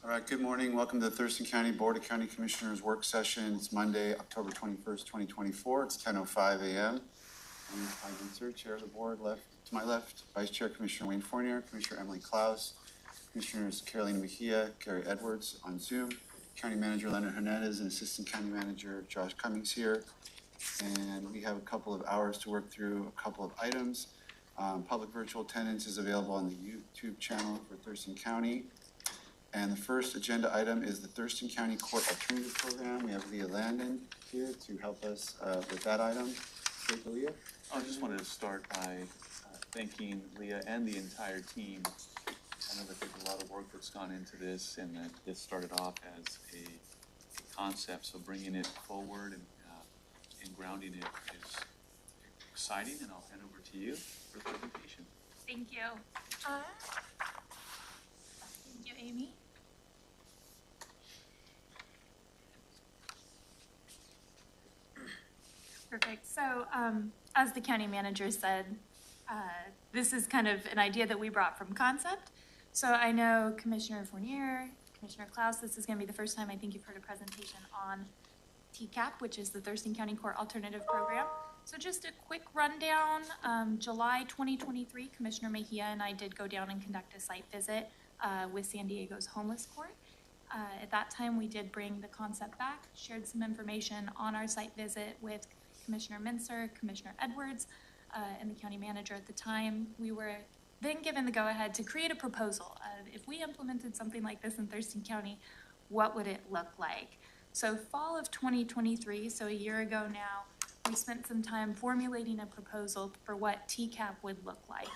All right, good morning. Welcome to the Thurston County Board of County Commissioners work session. It's Monday, October 21st, 2024. It's 10:05 a.m. I'm Clyde Winter, Chair of the Board. To my left, Vice Chair Commissioner Wayne Fournier, Commissioner Emily Klaus, Commissioners Carolina Mejia, Gary Edwards on Zoom, County Manager Leonard Hernandez, and Assistant County Manager Josh Cummings here. And we have a couple of hours to work through a couple of items. Public virtual attendance is available on the YouTube channel for Thurston County. And the first agenda item is the Thurston County Court Alternative Program. We have Leah Landon here to help us with that item. Take Leah. I just wanted to start by thanking Leah and the entire team. I know that there's a lot of work that's gone into this, and that this started off as a concept, so bringing it forward and grounding it is exciting, and I'll hand over to you for the presentation. Thank you. Thank you, Amy. Perfect. So as the county manager said, this is kind of an idea that we brought from concept. So I know Commissioner Fournier, Commissioner Klaus, this is going to be the first time I think you've heard a presentation on TCAP, which is the Thurston County Court Alternative Program. So just a quick rundown. July 2023, Commissioner Mejia and I did go down and conduct a site visit with San Diego's homeless court. At that time, we did bring the concept back, shared some information on our site visit with Commissioner Mincer, Commissioner Edwards, and the county manager at the time. We were then given the go-ahead to create a proposal. If we implemented something like this in Thurston County, what would it look like? So fall of 2023, so a year ago now, we spent some time formulating a proposal for what TCAP would look like.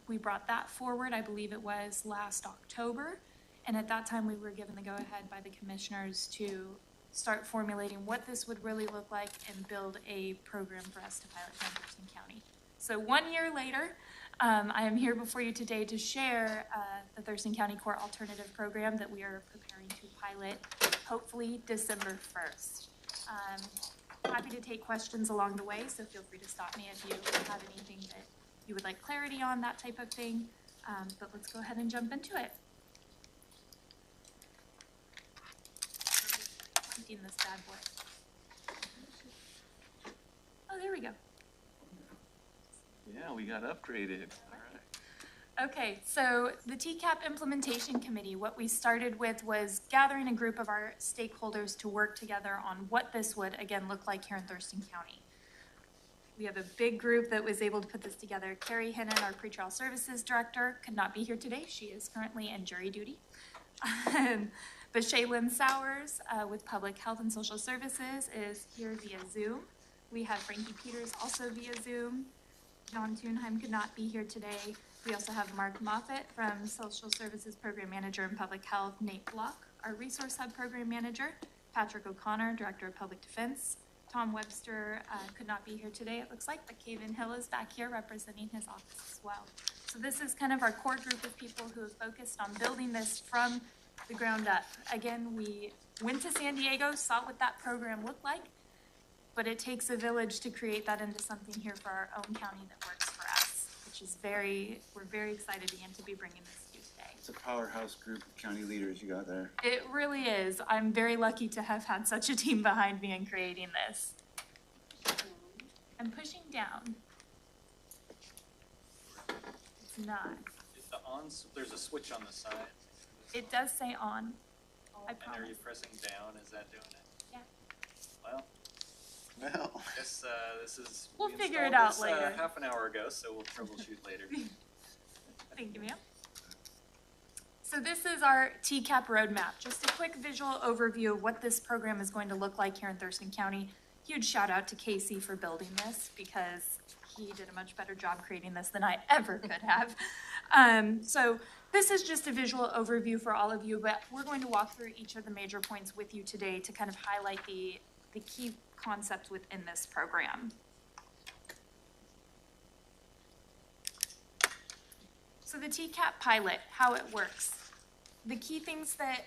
We brought that forward, I believe it was last October, and at that time we were given the go-ahead by the commissioners to start formulating what this would really look like and build a program for us to pilot in Thurston County. So 1 year later, I am here before you today to share the Thurston County Court Alternative Program that we are preparing to pilot, hopefully December 1st. Happy to take questions along the way, so feel free to stop me if you have anything that you would like clarity on, that type of thing. But let's go ahead and jump into it. This bad boy. Oh, there we go. Yeah, we got upgraded. All right. Okay, so the TCAP Implementation Committee, what we started with was gathering a group of our stakeholders to work together on what this would, again, look like here in Thurston County. We have a big group that was able to put this together. Carrie Hennon, our Pretrial Services Director, could not be here today. She is currently in jury duty. But Shaylin Sowers with Public Health and Social Services is here via Zoom. We have Frankie Peters also via Zoom. John Thunheim could not be here today. We also have Mark Moffitt from Social Services Program Manager in Public Health, Nate Block, our Resource Hub Program Manager, Patrick O'Connor, Director of Public Defense. Tom Webster could not be here today, it looks like, but Kaven Hill is back here representing his office as well. So this is kind of our core group of people who have focused on building this from the ground up. Again, we went to San Diego, saw what that program looked like, but it takes a village to create that into something here for our own county that works for us, which is we're very excited again to be bringing this to you today. It's a powerhouse group of county leaders you got there. It really is. I'm very lucky to have had such a team behind me in creating this. I'm pushing down. It's not. Is the on, there's a switch on the side. It does say on. I And promise. are you pressing down? Is that doing it? Yeah. Well, I guess this is. We'll we figure it installed out this, later. Half an hour ago, so we'll troubleshoot later. Thank you, ma'am. So this is our TCAP roadmap. Just a quick visual overview of what this program is going to look like here in Thurston County. Huge shout out to Casey for building this because he did a much better job creating this than I ever could have. So this is just a visual overview for all of you, but we're going to walk through each of the major points with you today to kind of highlight the key concepts within this program. So the TCAP pilot, how it works. The key things that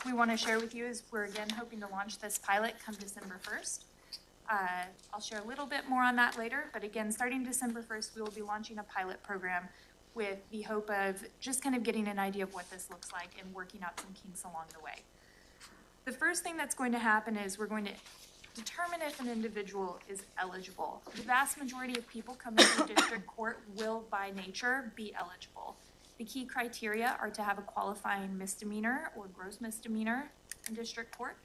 we want to share with you is we're again hoping to launch this pilot come December 1st. I'll share a little bit more on that later, but again, starting December 1st, we will be launching a pilot program with the hope of just kind of getting an idea of what this looks like and working out some kinks along the way. The first thing that's going to happen is we're going to determine if an individual is eligible. The vast majority of people coming to district court will, by nature, be eligible. The key criteria are to have a qualifying misdemeanor or gross misdemeanor in district court,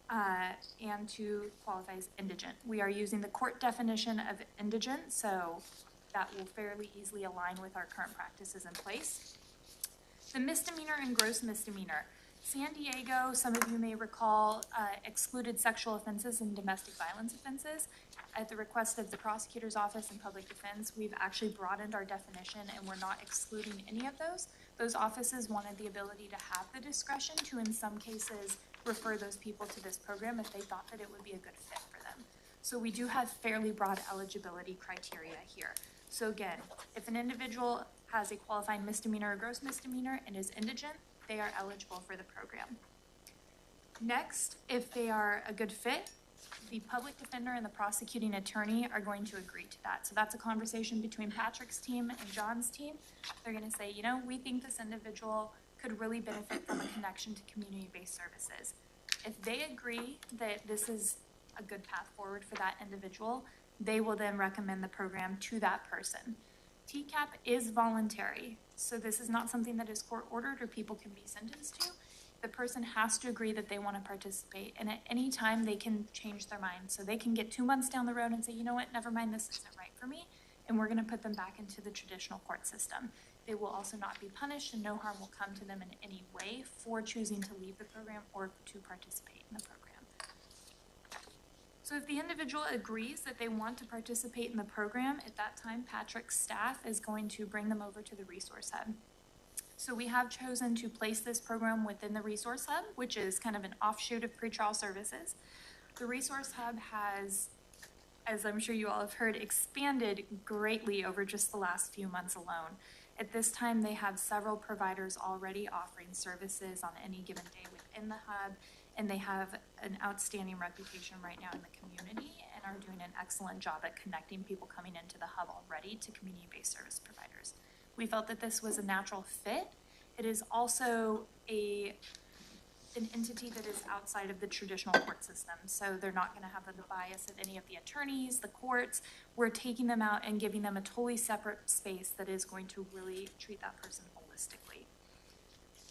and to qualify as indigent. We are using the court definition of indigent, so that will fairly easily align with our current practices in place. The misdemeanor and gross misdemeanor. San Diego, some of you may recall, excluded sexual offenses and domestic violence offenses. At the request of the prosecutor's office and public defense, we've actually broadened our definition and we're not excluding any of those. Those offices wanted the ability to have the discretion to, in some cases, refer those people to this program if they thought that it would be a good fit for them. So we do have fairly broad eligibility criteria here. So again, if an individual has a qualifying misdemeanor or gross misdemeanor and is indigent, they are eligible for the program. Next, if they are a good fit, the public defender and the prosecuting attorney are going to agree to that. So that's a conversation between Patrick's team and John's team. They're going to say, you know, we think this individual could really benefit from a connection to community-based services. If they agree that this is a good path forward for that individual, they will then recommend the program to that person. TCAP is voluntary, so this is not something that is court-ordered or people can be sentenced to. The person has to agree that they want to participate, and at any time they can change their mind. So they can get 2 months down the road and say, you know what, never mind, this isn't right for me, and we're going to put them back into the traditional court system. They will also not be punished, and no harm will come to them in any way for choosing to leave the program or to participate in the program. So if the individual agrees that they want to participate in the program, at that time, Patrick's staff is going to bring them over to the Resource Hub. So we have chosen to place this program within the Resource Hub, which is kind of an offshoot of pretrial services. The Resource Hub has, as I'm sure you all have heard, expanded greatly over just the last few months alone. At this time, they have several providers already offering services on any given day within the hub, and they have an outstanding reputation right now in the community and are doing an excellent job at connecting people coming into the hub already to community-based service providers. We felt that this was a natural fit. It is also an entity that is outside of the traditional court system, so they're not going to have the bias of any of the attorneys, the courts. We're taking them out and giving them a totally separate space that is going to really treat that person holistically.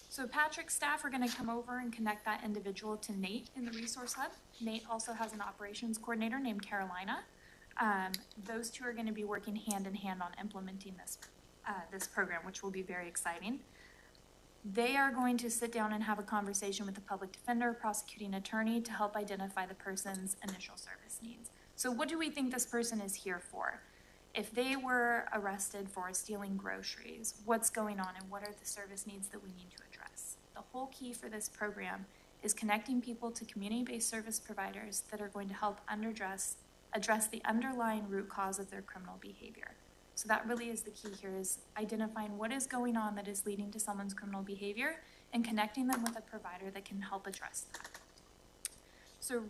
So Patrick's staff are going to come over and connect that individual to Nate in the Resource Hub. Nate also has an operations coordinator named Carolina. Those two are going to be working hand in hand on implementing this program, which will be very exciting. They are going to sit down and have a conversation with the public defender, prosecuting attorney to help identify the person's initial service needs. So what do we think this person is here for? If they were arrested for stealing groceries, what's going on and what are the service needs that we need to address? The whole key for this program is connecting people to community-based service providers that are going to help address the underlying root cause of their criminal behavior. So that really is the key here, is identifying what is going on that is leading to someone's criminal behavior and connecting them with a provider that can help address that. So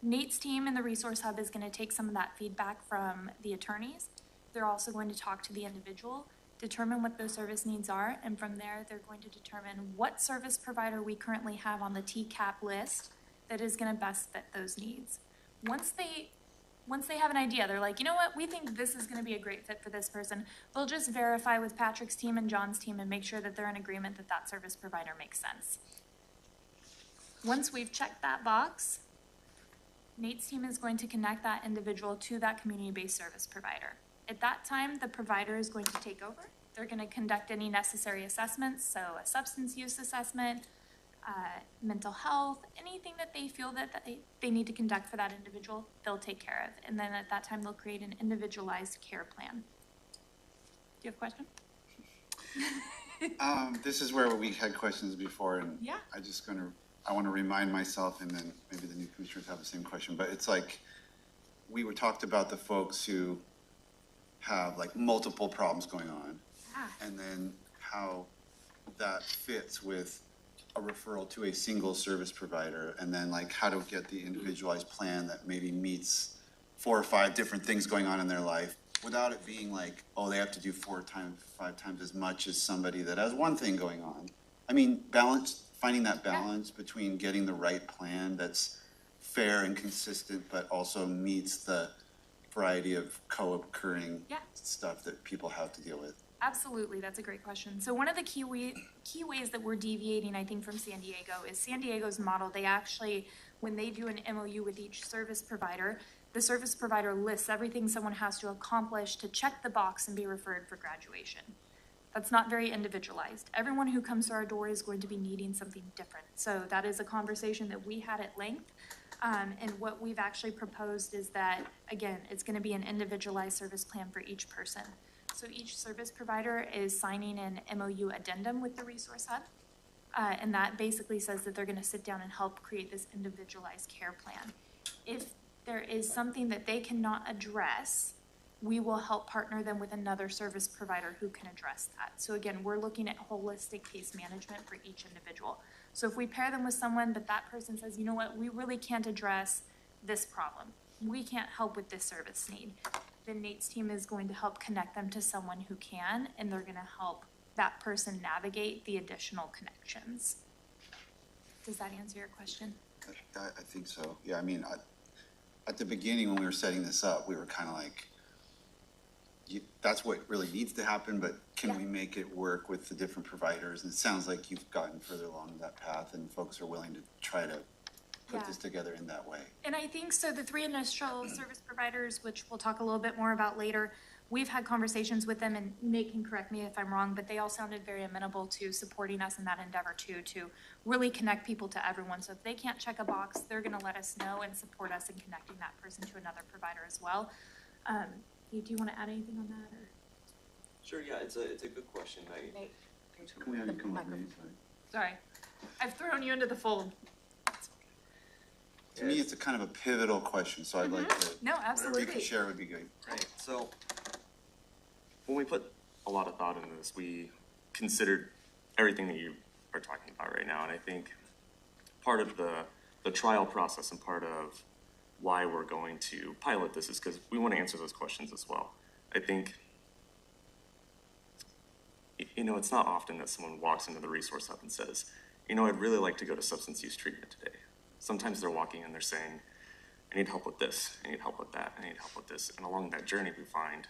Nate's team in the Resource Hub is going to take some of that feedback from the attorneys. They're also going to talk to the individual, determine what those service needs are, and from there they're going to determine what service provider we currently have on the TCAP list that is going to best fit those needs. Once they have an idea, they're like, you know what, we think this is going to be a great fit for this person. They'll just verify with Patrick's team and John's team and make sure that they're in agreement that that service provider makes sense. Once we've checked that box, Nate's team is going to connect that individual to that community-based service provider. At that time, the provider is going to take over. They're going to conduct any necessary assessments, so a substance use assessment, mental health, anything that they feel that they need to conduct for that individual, they'll take care of. And then at that time, they'll create an individualized care plan. Do you have a question? This is where we had questions before, and Yeah. I want to remind myself, and then maybe the new commissioners have the same question, but it's like, we were talked about the folks who have like multiple problems going on, and then how that fits with a referral to a single service provider, and then like how to get the individualized plan that maybe meets 4 or 5 different things going on in their life without it being like, oh, they have to do 5 times as much as somebody that has one thing going on. I mean, finding that balance between getting the right plan that's fair and consistent, but also meets the variety of co-occurring stuff that people have to deal with. Absolutely, that's a great question. So one of the key ways that we're deviating, I think, from San Diego is San Diego's model. They actually, when they do an MOU with each service provider, the service provider lists everything someone has to accomplish to check the box and be referred for graduation. That's not very individualized. Everyone who comes to our door is going to be needing something different. So that is a conversation that we had at length. And what we've actually proposed is that, again, it's going to be an individualized service plan for each person. So each service provider is signing an MOU addendum with the Resource Hub. And that basically says that they're going to sit down and help create this individualized care plan. If there is something that they cannot address, we will help partner them with another service provider who can address that. So again, we're looking at holistic case management for each individual. So if we pair them with someone, but that person says, you know what, we really can't address this problem. We can't help with this service need. Then Nate's team is going to help connect them to someone who can, and they're gonna help that person navigate the additional connections. Does that answer your question? I think so. Yeah, I mean, at the beginning when we were setting this up, we were kind of like, that's what really needs to happen, but can we make it work with the different providers? And it sounds like you've gotten further along that path and folks are willing to try to put this together in that way. And I think so the 3 initial service providers, which we'll talk a little bit more about later, we've had conversations with them, and Nate can correct me if I'm wrong, but they all sounded very amenable to supporting us in that endeavor too, to really connect people to everyone. So if they can't check a box, they're gonna let us know and support us in connecting that person to another provider as well. Do you want to add anything on that? Or? Sure, yeah, it's a good question. Nate. Can we have you come over? Sorry, I've thrown you into the fold. To me, it's a kind of a pivotal question, so I'd like to. No, absolutely. Whatever you can share would be great. Right, so when we put a lot of thought into this, we considered everything that you are talking about right now, and I think part of the trial process and part of why we're going to pilot this is because we want to answer those questions as well. I think, you know, it's not often that someone walks into the Resource Hub and says, you know, I'd really like to go to substance use treatment today. Sometimes they're walking in, they're saying, I need help with this, I need help with that, I need help with this. And along that journey, we find,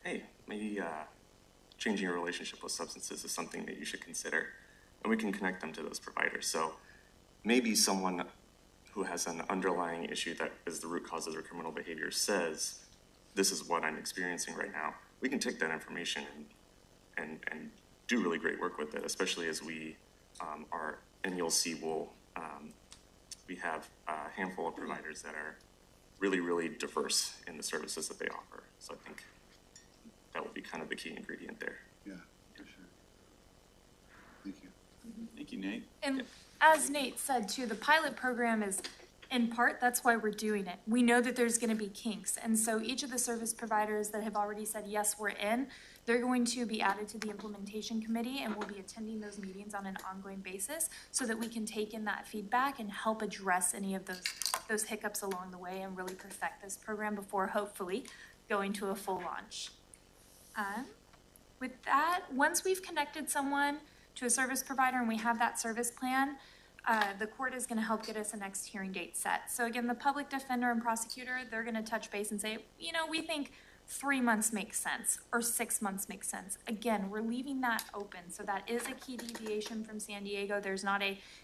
hey, maybe changing your relationship with substances is something that you should consider. And we can connect them to those providers. So maybe someone who has an underlying issue that is the root cause of their criminal behavior says, this is what I'm experiencing right now. We can take that information and do really great work with it, especially as we are, and you'll see we have a handful of providers that are really, really diverse in the services that they offer. So I think that will be kind of the key ingredient there. Yeah, for sure. Thank you. Thank you, Nate. And as Nate said too, the pilot program is, in part, that's why we're doing it. We know that there's going to be kinks. And so each of the service providers that have already said, yes, we're in, they're going to be added to the implementation committee, and we'll be attending those meetings on an ongoing basis so that we can take in that feedback and help address any of those hiccups along the way and really perfect this program before hopefully going to a full launch. With that, once we've connected someone to a service provider and we have that service plan, the court is going to help get us a next hearing date set. So again, the public defender and prosecutor, they're going to touch base and say, you know, we think 3 months makes sense or 6 months makes sense. Again, we're leaving that open. So that is a key deviation from San Diego. There's not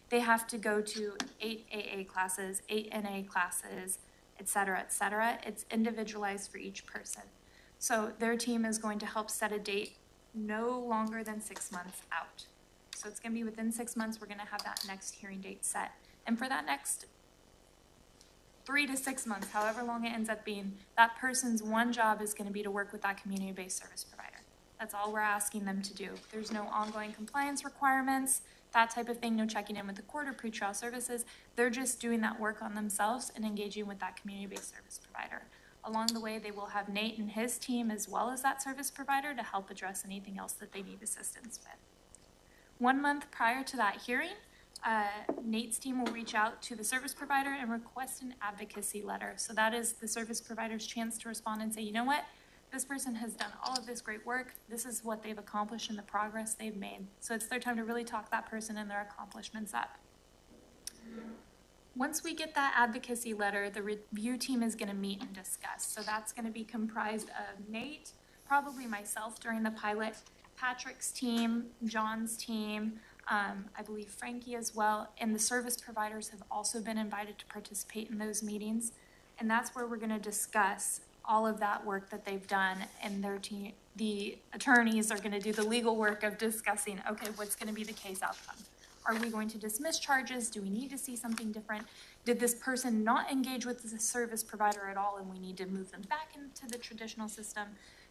they have to go to 8 AA classes, 8 NA classes, et cetera, et cetera. It's individualized for each person. So their team is going to help set a date no longer than 6 months out. So it's going to be within 6 months, we're going to have that next hearing date set. And for that next 3 to 6 months, however long it ends up being, that person's one job is going to be to work with that community-based service provider. That's all we're asking them to do. There's no ongoing compliance requirements, that type of thing, no checking in with the court or pretrial services. They're just doing that work on themselves and engaging with that community-based service provider. Along the way, they will have Nate and his team as well as that service provider to help address anything else that they need assistance with. 1 month prior to that hearing, Nate's team will reach out to the service provider and request an advocacy letter. So that is the service provider's chance to respond and say, you know what, this person has done all of this great work. This is what they've accomplished and the progress they've made. So it's their time to really talk that person and their accomplishments up. Once we get that advocacy letter, the review team is going to meet and discuss. So that's going to be comprised of Nate, probably myself during the pilot, Patrick's team, John's team, I believe Frankie as well, and the service providers have also been invited to participate in those meetings. And that's where we're going to discuss all of that work that they've done, and their team, the attorneys are going to do the legal work of discussing, okay, what's going to be the case outcome? Are we going to dismiss charges? Do we need to see something different? Did this person not engage with the service provider at all and we need to move them back into the traditional system?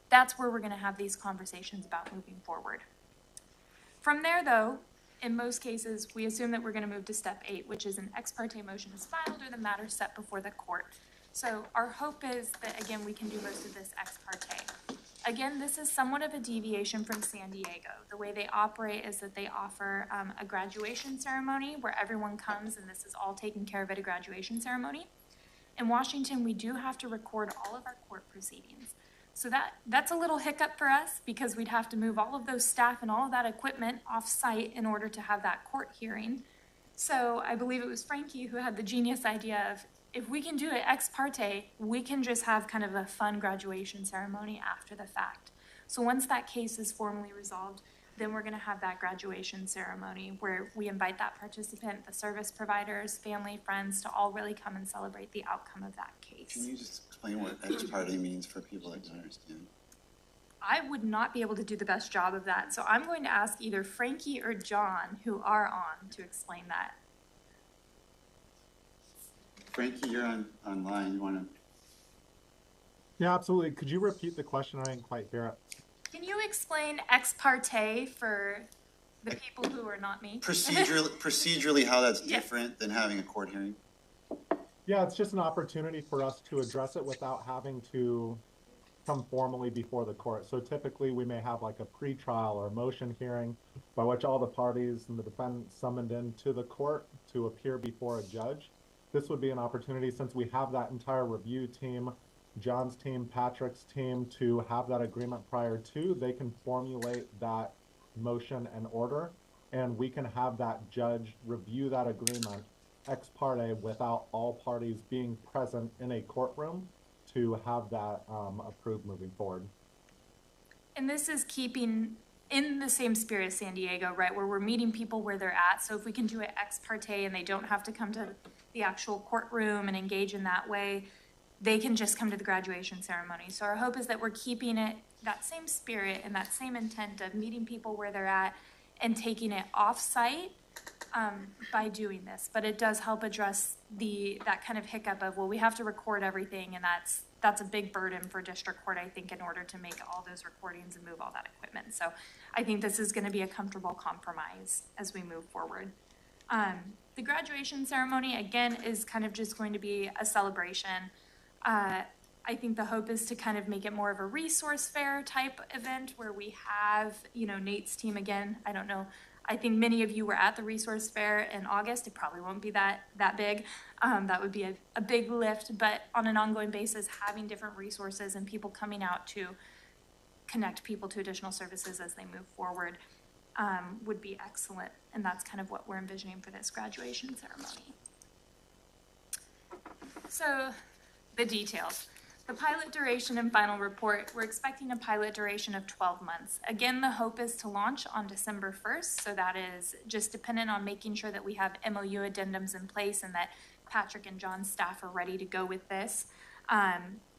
That's where we're going to have these conversations about moving forward. From there, though, in most cases, we assume that we're going to move to step 8, which is an ex parte motion is filed or the matter set before the court. So our hope is that, again, we can do most of this ex parte. Again, this is somewhat of a deviation from San Diego. The way they operate is that they offer a graduation ceremony where everyone comes, and this is all taken care of at a graduation ceremony. In Washington, we do have to record all of our court proceedings. So that's a little hiccup for us because we'd have to move all of those staff and all of that equipment off-site in order to have that court hearing. So I believe it was Frankie who had the genius idea of, if we can do it ex parte, we can just have kind of a fun graduation ceremony after the fact. So once that case is formally resolved, then we're going to have that graduation ceremony where we invite that participant, the service providers, family, friends to all really come and celebrate the outcome of that case. Can you just explain what ex parte means for people that don't understand? I would not be able to do the best job of that, so I'm going to ask either Frankie or John, who are on, to explain that. Frankie, you're online. You want to? Yeah, absolutely. Could you repeat the question? I didn't quite hear it. Can you explain ex parte for the people who are not me? Procedurally, how that's Yes. different than having a court hearing? Yeah, it's just an opportunity for us to address it without having to come formally before the court. So typically we may have like a pre-trial or motion hearing by which all the parties and the defendant summoned into the court to appear before a judge. This would be an opportunity, since we have that entire review team, John's team, Patrick's team, to have that agreement prior to, they can formulate that motion and order, and we can have that judge review that agreement ex parte without all parties being present in a courtroom to have that approved moving forward. And this is keeping in the same spirit as San Diego, right, where we're meeting people where they're at. So if we can do it ex parte and they don't have to come to the actual courtroom and engage in that way, they can just come to the graduation ceremony. So our hope is that we're keeping it that same spirit and that same intent of meeting people where they're at and taking it off-site by doing this. But it does help address that kind of hiccup of, well, we have to record everything, and that's a big burden for district court, I think, in order to make all those recordings and move all that equipment. So I think this is going to be a comfortable compromise as we move forward. The graduation ceremony, again, is kind of just going to be a celebration. I think the hope is to kind of make it more of a resource fair type event where we have, Nate's team again. I don't know. I think many of you were at the resource fair in August. It probably won't be that big. That would be a big lift, but on an ongoing basis, having different resources and people coming out to connect people to additional services as they move forward would be excellent. And that's kind of what we're envisioning for this graduation ceremony. So the details. The pilot duration and final report, we're expecting a pilot duration of 12 months. Again, the hope is to launch on December 1st, so that is just dependent on making sure that we have MOU addendums in place and that Patrick and John's staff are ready to go with this.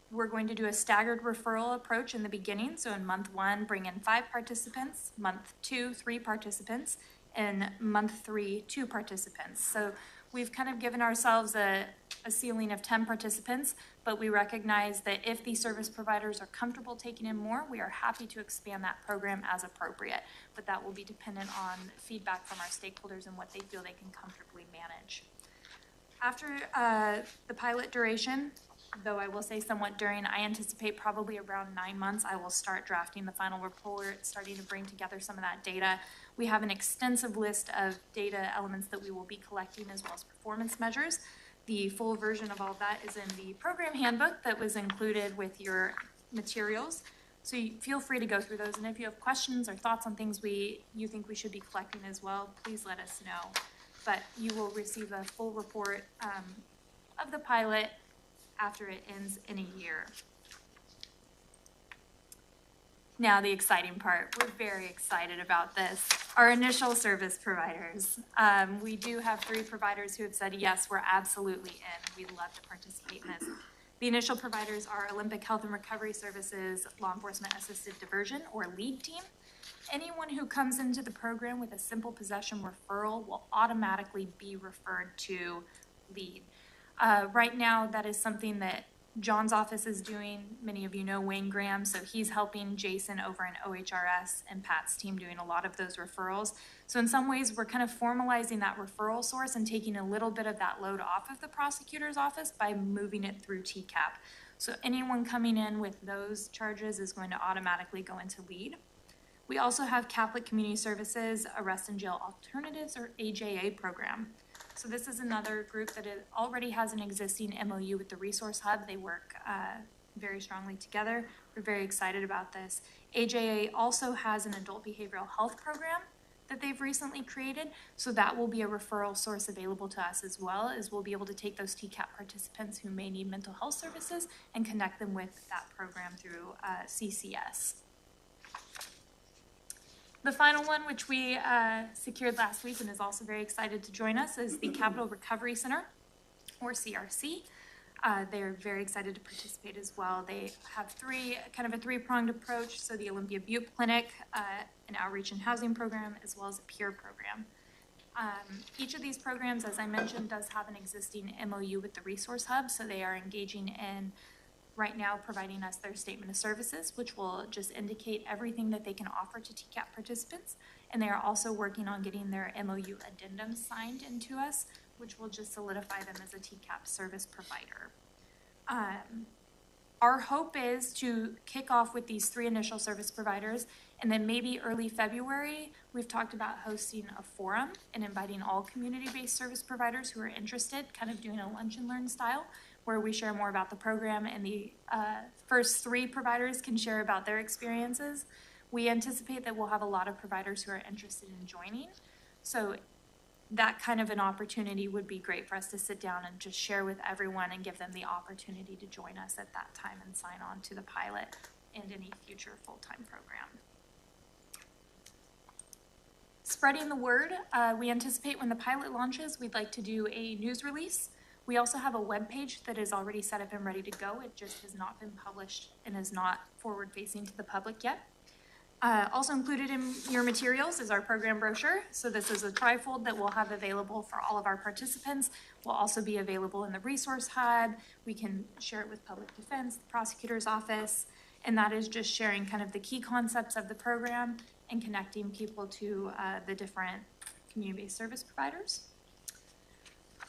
We're going to do a staggered referral approach in the beginning, so in month 1, bring in 5 participants, month 2, 3 participants, and month 3, 2 participants. So we've kind of given ourselves a ceiling of 10 participants, but we recognize that if the service providers are comfortable taking in more, we are happy to expand that program as appropriate. But that will be dependent on feedback from our stakeholders and what they feel they can comfortably manage. After the pilot duration, though I will say somewhat during, I anticipate probably around 9 months, I will start drafting the final report, starting to bring together some of that data. We have an extensive list of data elements that we will be collecting as well as performance measures. The full version of all that is in the program handbook that was included with your materials. So you feel free to go through those, and if you have questions or thoughts on things you think we should be collecting as well, please let us know. But you will receive a full report of the pilot after it ends in a year. Now the exciting part. We're very excited about this. Our initial service providers. We do have 3 providers who have said, yes, we're absolutely in. We'd love to participate in this. The initial providers are Olympic Health and Recovery Services Law Enforcement Assisted Diversion, or LEAD team. Anyone who comes into the program with a simple possession referral will automatically be referred to LEAD. Right now, that is something that John's office is doing. Many of you know Wayne Graham, so he's helping Jason over in OHRS and Pat's team doing a lot of those referrals. So in some ways, we're kind of formalizing that referral source and taking a little bit of that load off of the prosecutor's office by moving it through TCAP. So anyone coming in with those charges is going to automatically go into LEAD. We also have Catholic Community Services Arrest and Jail Alternatives, or AJA program. So this is another group that already has an existing MOU with the Resource Hub. They work very strongly together. We're very excited about this. AJA also has an adult behavioral health program that they've recently created. So that will be a referral source available to us as well, as we'll be able to take those TCAP participants who may need mental health services and connect them with that program through CCS. The final one, which we secured last week and is also very excited to join us, is the Capital Recovery Center, or CRC. They're very excited to participate as well. They have kind of a 3-pronged approach. So the Olympia Butte Clinic, an outreach and housing program, as well as a peer program. Each of these programs, as I mentioned, does have an existing MOU with the Resource Hub. So they are engaging in right now providing us their statement of services, which will just indicate everything that they can offer to TCAP participants. And they are also working on getting their MOU addendum signed into us, which will just solidify them as a TCAP service provider. Our hope is to kick off with these 3 initial service providers, and then maybe early February, we've talked about hosting a forum and inviting all community-based service providers who are interested, kind of doing a lunch and learn style, where we share more about the program, and the first 3 providers can share about their experiences. We anticipate that we'll have a lot of providers who are interested in joining. So that kind of an opportunity would be great for us to sit down and just share with everyone and give them the opportunity to join us at that time and sign on to the pilot and any future full-time program. Spreading the word, we anticipate when the pilot launches, we'd like to do a news release. We also have a webpage that is already set up and ready to go. It just has not been published and is not forward-facing to the public yet. Also included in your materials is our program brochure. So this is a trifold that we'll have available for all of our participants. Will also be available in the Resource Hub. We can share it with Public Defense, the Prosecutor's Office, and that is just sharing kind of the key concepts of the program and connecting people to the different community-based service providers.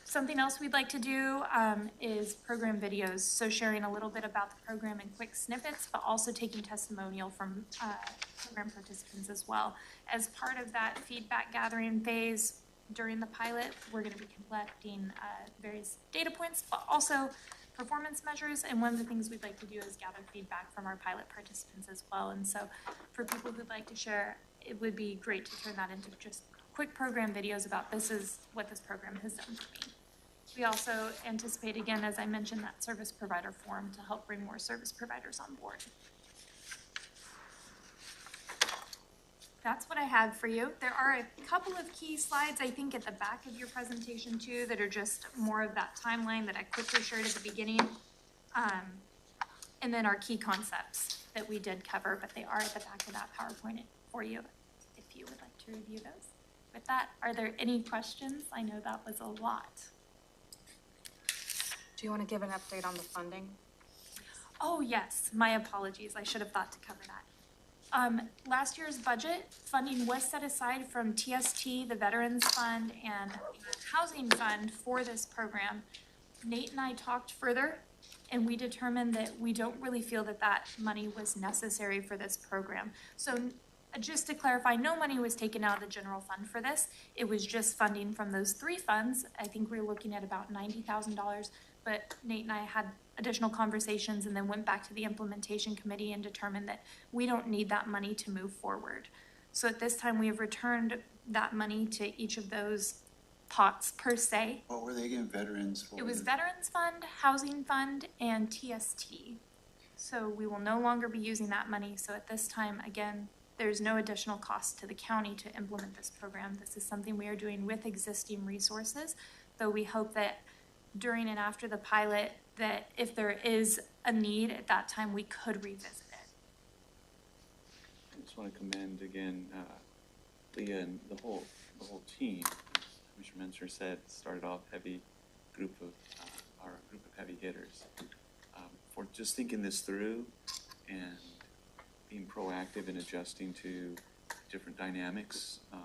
Something else we'd like to do is program videos. So sharing a little bit about the program in quick snippets, but also taking testimonial from program participants as well. As part of that feedback gathering phase during the pilot, we're going to be collecting various data points, but also performance measures. And one of the things we'd like to do is gather feedback from our pilot participants as well. And so for people who'd like to share, it would be great to turn that into just quick program videos about this is what this program has done for me. We also anticipate, again, as I mentioned, that service provider forum to help bring more service providers on board. That's what I have for you. There are a couple of key slides, I think, at the back of your presentation, too, that are just more of that timeline that I quickly shared at the beginning. And then our key concepts that we did cover, but they are at the back of that PowerPoint for you, if you would like to review those. With that, are there any questions? I know that was a lot. Do you want to give an update on the funding? Oh, yes. My apologies. I should have thought to cover that. Last year's budget funding was set aside from TST, the Veterans Fund, and the Housing Fund for this program. Nate and I talked further, and we determined that we don't really feel that that money was necessary for this program. So just to clarify, no money was taken out of the general fund for this. It was just funding from those 3 funds. I think we were looking at about $90,000. But Nate and I had additional conversations and then went back to the implementation committee and determined that we don't need that money to move forward. So at this time, we have returned that money to each of those pots per se. What were they again, veterans? For It was Veterans Fund, Housing Fund, and TST. So we will no longer be using that money. So at this time, again, there's no additional cost to the county to implement this program. This is something we are doing with existing resources, though we hope that during and after the pilot, that if there is a need at that time, we could revisit it. I just want to commend again, Leah and the whole team. As Commissioner Menser said, started off our group of heavy hitters, for just thinking this through and being proactive and adjusting to different dynamics. I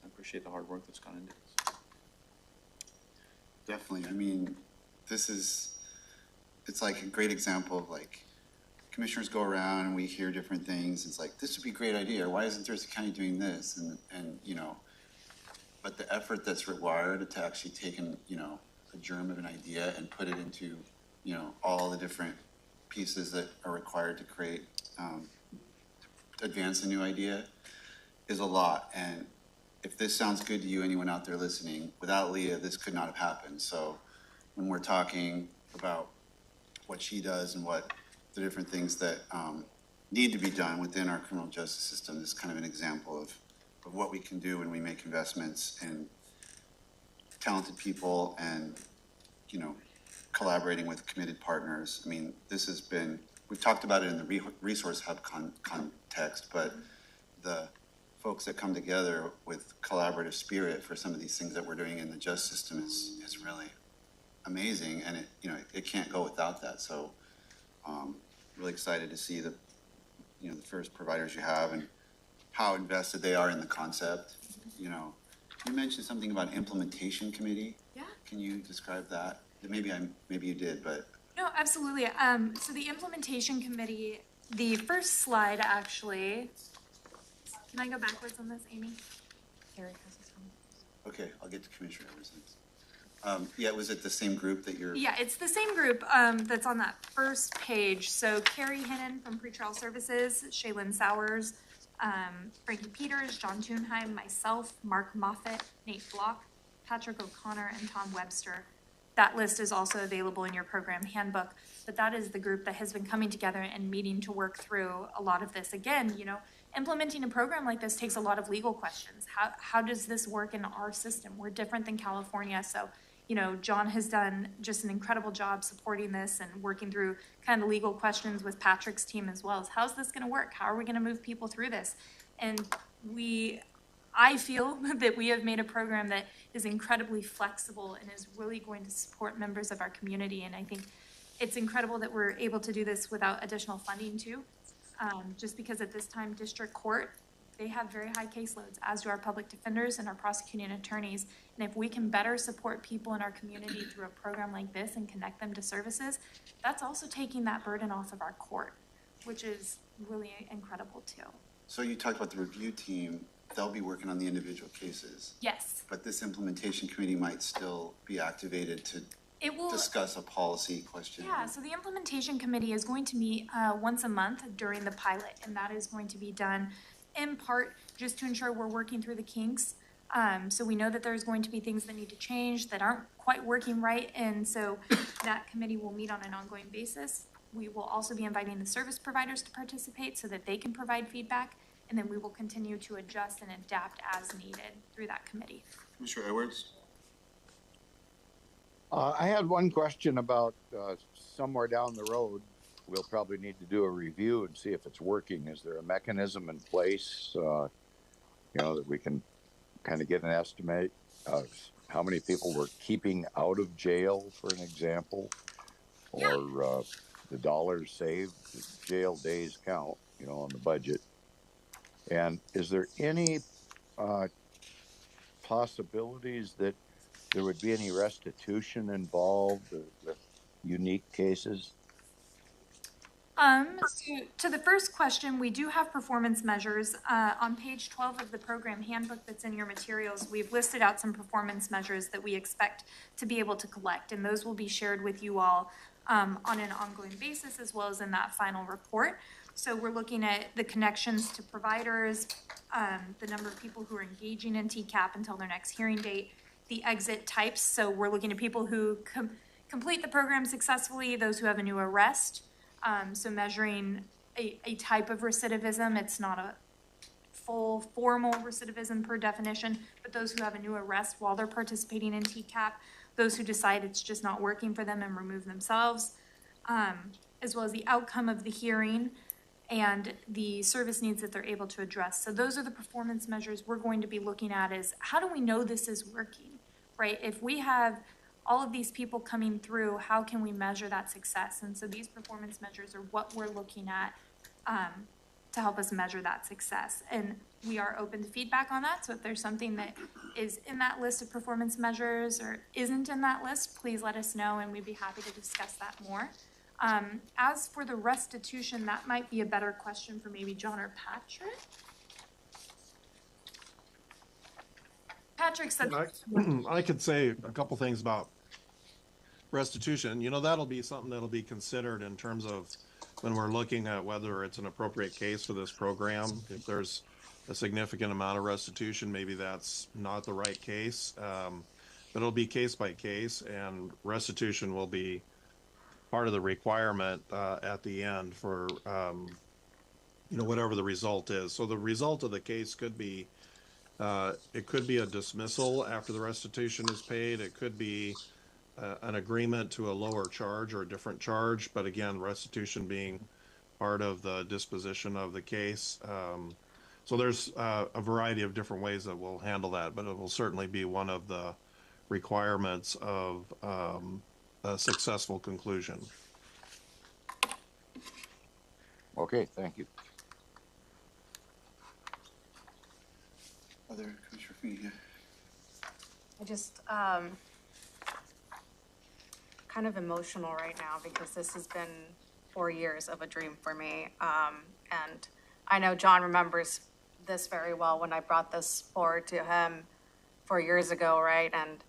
appreciate the hard work that's gone into this. Definitely. I mean, it's like a great example of like, commissioners go around and we hear different things. It's like, this would be a great idea. Why isn't Thurston County doing this? And you know, but the effort that's required to actually take a germ of an idea and put it into, all the different pieces that are required to create, advance a new idea is a lot. And if this sounds good to you, anyone out there listening, without Leah, this could not have happened. So when we're talking about what she does and what the different things that need to be done within our criminal justice system, this is kind of an example of what we can do when we make investments in talented people and, collaborating with committed partners. I mean, we've talked about it in the resource hub context, but the folks that come together with collaborative spirit for some of these things that we're doing in the justice system is really amazing, and it can't go without that. So really excited to see the first providers you have and how invested they are in the concept. You mentioned something about implementation committee. Yeah. Can you describe that? Maybe you did, but No, absolutely. So the implementation committee, the first slide actually, can I go backwards on this, Amy? Carrie has his phone. okay, I'll get to Commissioner Everson's. Was it the same group that you're? Yeah, it's the same group that's on that first page. So Carrie Hinnon from Pretrial Services, Shaylin Sowers, Frankie Peters, John Thunheim, myself, Mark Moffett, Nate Block, Patrick O'Connor, and Tom Webster. That list is also available in your program handbook, but that is the group that has been coming together and meeting to work through a lot of this. Again, implementing a program like this takes a lot of legal questions. How does this work in our system? We're different than California, so John has done just an incredible job supporting this and working through kind of legal questions with Patrick's team as well as how's this going to work? How are we going to move people through this? And I feel that we have made a program that is incredibly flexible and is really going to support members of our community. And I think it's incredible that we're able to do this without additional funding too. Just because at this time, district court, they have very high caseloads, as do our public defenders and our prosecuting attorneys. And if we can better support people in our community through a program like this and connect them to services, that's also taking that burden off of our court, which is really incredible too. So you talked about the review team. They'll be working on the individual cases. Yes. But this implementation committee might still be activated to discuss a policy question. Yeah, so the implementation committee is going to meet once a month during the pilot, and that is going to be done in part just to ensure we're working through the kinks. So we know that there's going to be things that need to change that aren't quite working right, and so that committee will meet on an ongoing basis. We will also be inviting the service providers to participate so that they can provide feedback, and then we will continue to adjust and adapt as needed through that committee. Commissioner Edwards? I had one question about somewhere down the road, we'll probably need to do a review and see if it's working. Is there a mechanism in place, that we can kind of get an estimate of how many people we're keeping out of jail, for an example, or the dollars saved, jail days count, on the budget. And is there any possibilities that there would be any restitution involved with unique cases? So to the first question, we do have performance measures. On page 12 of the program handbook that's in your materials, we've listed out some performance measures that we expect to be able to collect, and those will be shared with you all on an ongoing basis, as well as in that final report. So we're looking at the connections to providers, the number of people who are engaging in TCAP until their next hearing date, the exit types. So we're looking at people who complete the program successfully, those who have a new arrest. So measuring a type of recidivism. It's not a full formal recidivism per definition, but those who have a new arrest while they're participating in TCAP, those who decide it's just not working for them and remove themselves, as well as the outcome of the hearing and the service needs that they're able to address. So those are the performance measures we're going to be looking at is how do we know this is working, right? If we have all of these people coming through, how can we measure that success? And so these performance measures are what we're looking at to help us measure that success. And we are open to feedback on that. So if there's something that is in that list of performance measures or isn't in that list, please let us know and we'd be happy to discuss that more. As for the restitution, that might be a better question for maybe John or Patrick. Patrick said. I could say a couple things about restitution. You know, that'll be something that'll be considered in terms of when we're looking at whether it's an appropriate case for this program. If there's a significant amount of restitution, maybe that's not the right case. But it'll be case by case, and restitution will be part of the requirement at the end for, you know, whatever the result is. So the result of the case could be, it could be a dismissal after the restitution is paid. It could be an agreement to a lower charge or a different charge, but again, restitution being part of the disposition of the case. So there's a variety of different ways that we'll handle that, but it will certainly be one of the requirements of a successful conclusion. Okay, thank you. Other Commissioner Feeney? I just, kind of emotional right now because this has been 4 years of a dream for me. And I know John remembers this very well when I brought this forward to him 4 years ago, right? And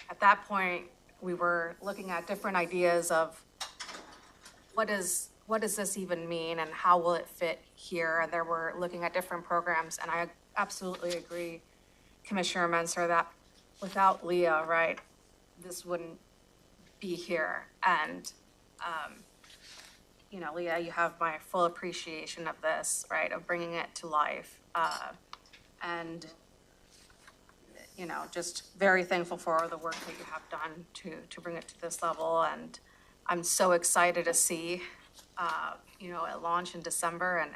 at that point, we were looking at different ideas of what does this even mean and how will it fit here? And there were looking at different programs, and I absolutely agree, Commissioner Menser, that without Leah, right, this wouldn't be here. And, you know, Leah, you have my full appreciation of this, right, of bringing it to life. And, you know, just very thankful for the work that you have done to bring it to this level. And I'm so excited to see, you know, it launch in December and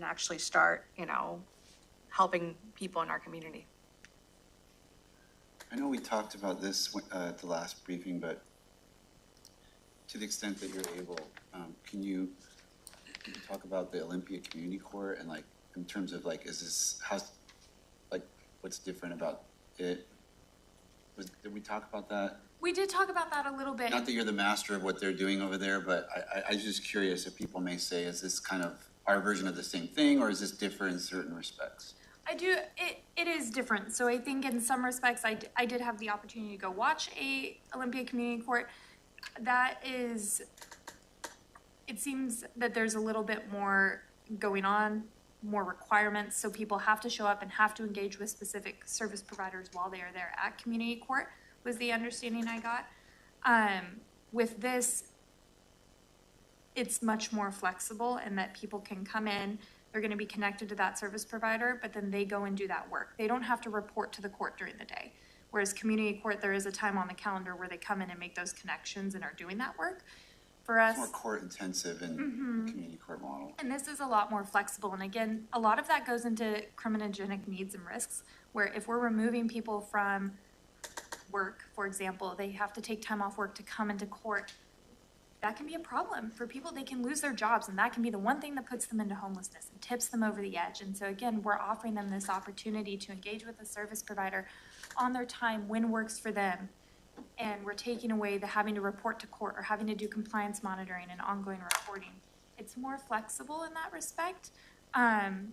actually start, you know, helping people in our community. I know we talked about this at the last briefing, but to the extent that you're able, can you talk about the Olympia Community Court and like in terms of like, is this what's different about it? Did we talk about that? We did talk about that a little bit. Not that you're the master of what they're doing over there, but I'm just curious if people may say, is this kind of our version of the same thing, or is this different in certain respects? It is different. So I think in some respects, I did have the opportunity to go watch a Olympia Community Court. That is, it seems that there's a little bit more going on, more requirements. So people have to show up and have to engage with specific service providers while they are there at community court, was the understanding I got. With this, it's much more flexible in that people can come in, they're going to be connected to that service provider, but then they go and do that work. They don't have to report to the court during the day. Whereas community court, there is a time on the calendar where they come in and make those connections and are doing that work. For us, it's more court intensive in the community court model. And this is a lot more flexible. And again, a lot of that goes into criminogenic needs and risks, where if we're removing people from work, for example, they have to take time off work to come into court. That can be a problem for people. They can lose their jobs, and that can be the one thing that puts them into homelessness and tips them over the edge. And so again, we're offering them this opportunity to engage with a service provider on their time when works for them. And we're taking away the having to report to court or having to do compliance monitoring and ongoing reporting. It's more flexible in that respect.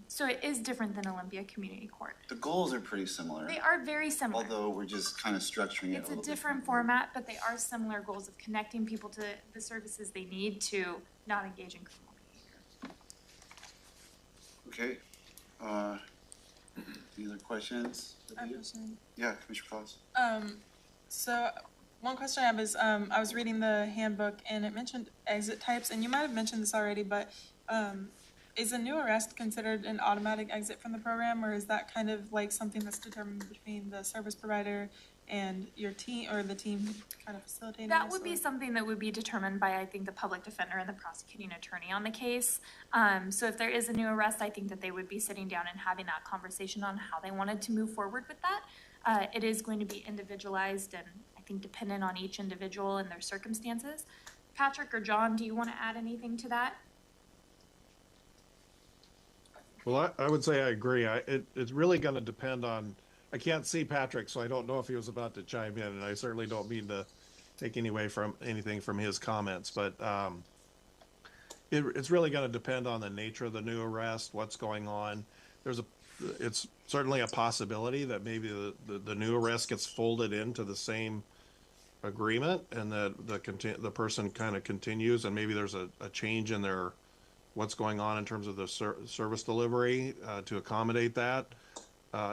So it is different than Olympia Community Court. The goals are pretty similar, They are very similar. although we're just kind of structuring it It's a a little different differently. format, but they are similar goals of connecting people to the services they need to not engage in criminal behavior. Okay, any other questions? Yeah, Commissioner Claus. So one question I have is, I was reading the handbook and it mentioned exit types, and you might have mentioned this already, but, is a new arrest considered an automatic exit from the program, or is that kind of like something that's determined between the service provider and your team, or the team kind of facilitating That this, would be or- something that would be determined by, I think, the public defender and the prosecuting attorney on the case. So if there is a new arrest, I think that they would be sitting down and having that conversation on how they wanted to move forward with that. It is going to be individualized and I think dependent on each individual and their circumstances. Patrick or John, do you want to add anything to that? Well, I would say I agree. It's really going to depend on, I can't see Patrick, so I don't know if he was about to chime in, and I certainly don't mean to take anything from his comments, but it's really going to depend on the nature of the new arrest, what's going on. It's certainly a possibility that maybe the new arrest gets folded into the same agreement, and that the person kind of continues, and maybe there's a change in their what's going on in terms of the service delivery to accommodate that.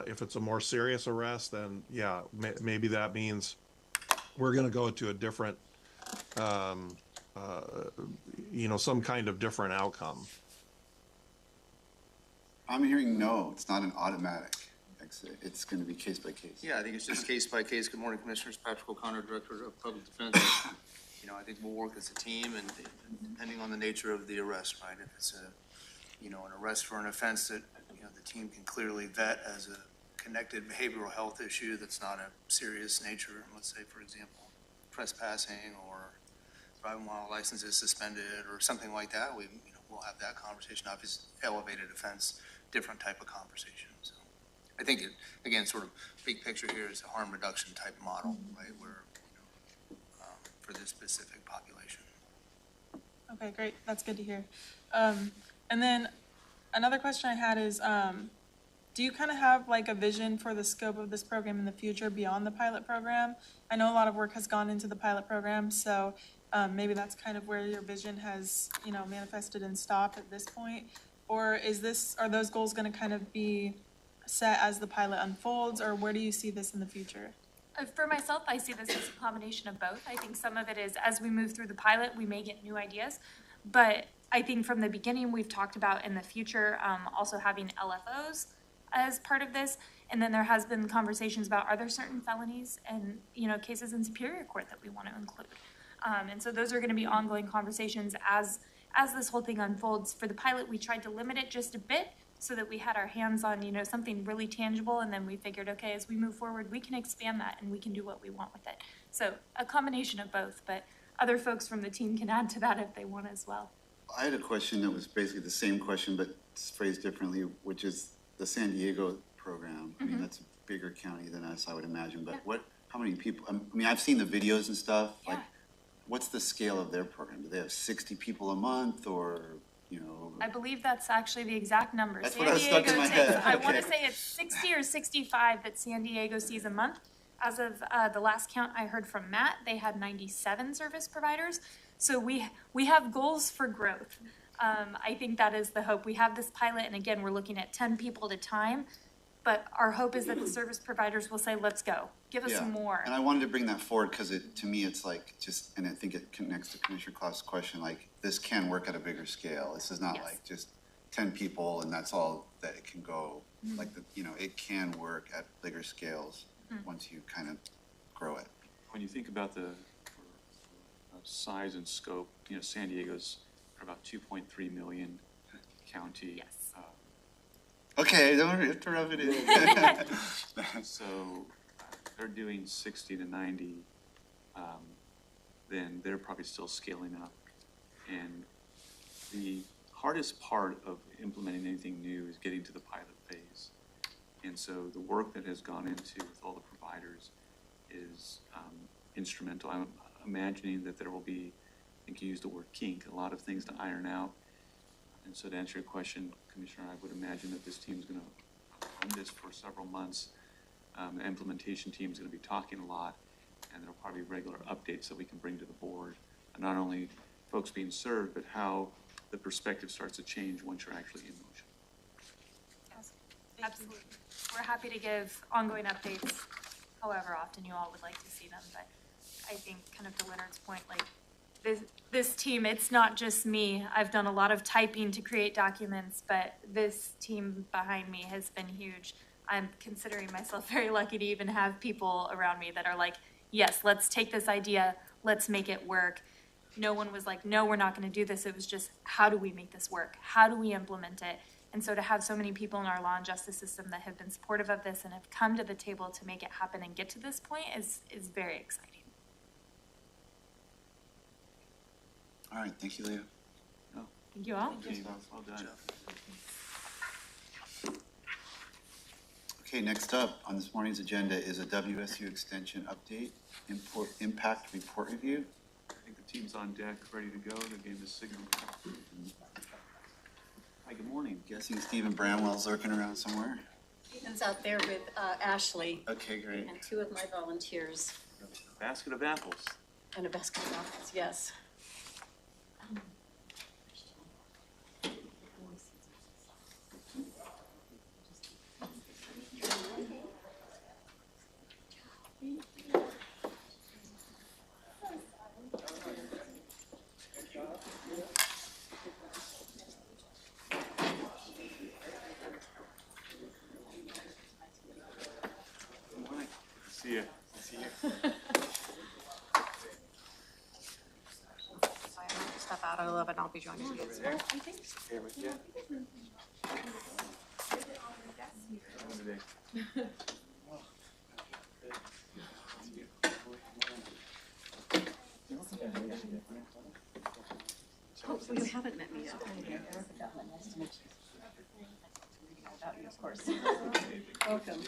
If it's a more serious arrest, then yeah, maybe that means we're going to go to a different, some kind of different outcome. I'm hearing no, it's not an automatic exit. It's going to be case by case. Yeah, I think it's just case by case. Good morning, Commissioners. Patrick O'Connor, Director of Public Defense. I think we'll work as a team, and depending on the nature of the arrest, right? If it's an arrest for an offense that, the team can clearly vet as a connected behavioral health issue that's not a serious nature, let's say, for example, trespassing or driving while a license is suspended or something like that, we'll have that conversation. Obviously, elevated offense, different type of conversation. So I think again, sort of big picture here is a harm reduction type model, right? Where, for this specific population. Okay, great. That's good to hear. And then another question I had is, do you kind of have like a vision for the scope of this program in the future beyond the pilot program? I know a lot of work has gone into the pilot program, so maybe that's kind of where your vision has, manifested and stopped at this point. Or are those goals going to kind of be set as the pilot unfolds, or where do you see this in the future? For myself, I see this as a combination of both. I think some of it is as we move through the pilot, we may get new ideas. But I think from the beginning, we've talked about in the future also having LFOs as part of this. And then there has been conversations about, are there certain felonies and, cases in Superior Court that we want to include? And so those are going to be ongoing conversations as this whole thing unfolds. For the pilot, we tried to limit it just a bit so that we had our hands on, something really tangible. And then we figured, okay, as we move forward, we can expand that and we can do what we want with it. So a combination of both, but other folks from the team can add to that if they want as well. I had a question that was basically the same question, but it's phrased differently, which is the San Diego program. I mean, that's a bigger county than us, I would imagine, but how many people, I've seen the videos and stuff, like, what's the scale of their program? Do they have 60 people a month, or, I believe that's actually the exact number. That's San what I was stuck Diego in my takes, head. I want to Okay. say it's 60 or 65 that San Diego sees a month. As of the last count I heard from Matt, they had 97 service providers. So we have goals for growth. I think that is the hope. We have this pilot, and again, we're looking at 10 people at a time. But our hope is that the service providers will say, let's go, give us Yeah. more. And I wanted to bring that forward because to me, it's like and I think it connects to Commissioner Klaus's question, like, this can work at a bigger scale. This is not Yes. like just 10 people and that's all that it can go. Like, it can work at bigger scales once you kind of grow it. When you think about the size and scope, San Diego's about 2.3 million county. Yes. Okay, don't have to rub it in. So they're doing 60 to 90, then they're probably still scaling up. And the hardest part of implementing anything new is getting to the pilot phase. And so the work that has gone into with all the providers is instrumental. I'm imagining that there will be, I think you used the word kink, a lot of things to iron out. And so to answer your question, Commissioner, I would imagine that this team is going to run this for several months. The implementation team is going to be talking a lot, and there'll probably be regular updates that we can bring to the board. And not only folks being served, but how the perspective starts to change once you're actually in motion. Yes, absolutely. We're happy to give ongoing updates, however often you all would like to see them. But I think kind of to Leonard's point, like this team, it's not just me. I've done a lot of typing to create documents, but this team behind me has been huge. I'm considering myself very lucky to even have people around me that are like, yes, let's take this idea, let's make it work. No one was like, no, we're not going to do this. It was just, how do we make this work? How do we implement it? And so to have so many people in our law and justice system that have been supportive of this and have come to the table to make it happen and get to this point is very exciting. All right, thank you, Leah. Thank you all. Okay, well done. Okay, next up on this morning's agenda is a WSU Extension update, impact report review. I think the team's on deck, ready to go. They gave the signal. Hi, good morning. Guessing Stephen Bramwell's lurking around somewhere. Stephen's out there with Ashley Okay, great. and two of my volunteers Basket of apples. and a basket of apples, yes. See ya. See you. Step out a little bit, and I'll be joining you. Oh, so you haven't met me yet. Nice to meet you. About you, of course. Welcome.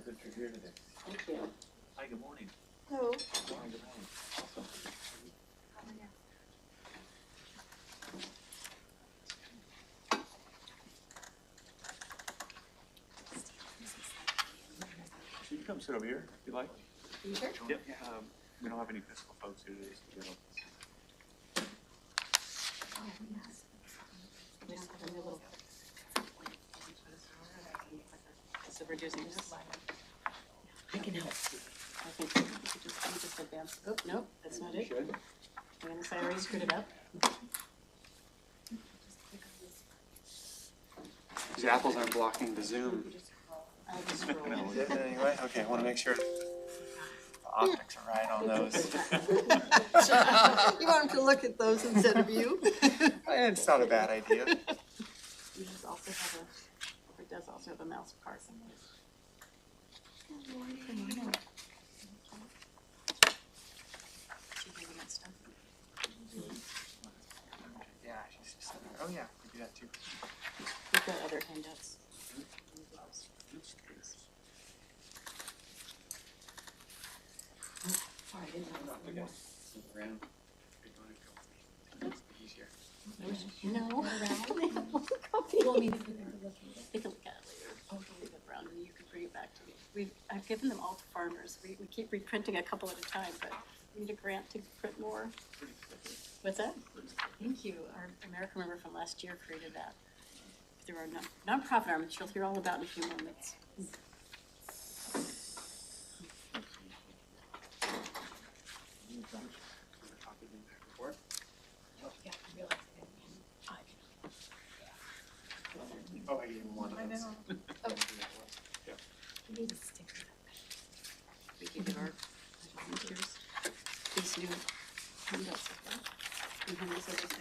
Good to hear today. Thank you. Hi, good morning. Hello. Good morning. Awesome. So you come sit over here if you like. You sure? Yep. We don't have any fiscal folks here today, so we don't. Oh, yes. We just have a new little. So we're using this. I can help. I think you just advance. Oh, no, that's not it. I'm gonna say I already screwed it up. These apples aren't blocking the Zoom. I'll just scroll in. Anyway, okay, I want to make sure the optics are right on those. You want him to look at those instead of you? It's not a bad idea. He does also have a, or does also have a mouse card. Good morning. Good morning. Yeah, she's just, oh yeah, we do that too. We've got other handouts. Sorry, I didn't know. Around. No. Take a look at it later. Okay. Leave it around and you can bring it back to me. I've given them all to farmers. We keep reprinting a couple at a time, but we need a grant to print more. What's that? Thank you. Our American member from last year created that. Through our nonprofit arm, which you'll hear all about in a few moments. Yeah, I realize Oh, I gave him one of those. I know. Oh. We need a sticker. We can get our volunteers these new handouts. And hand this over to.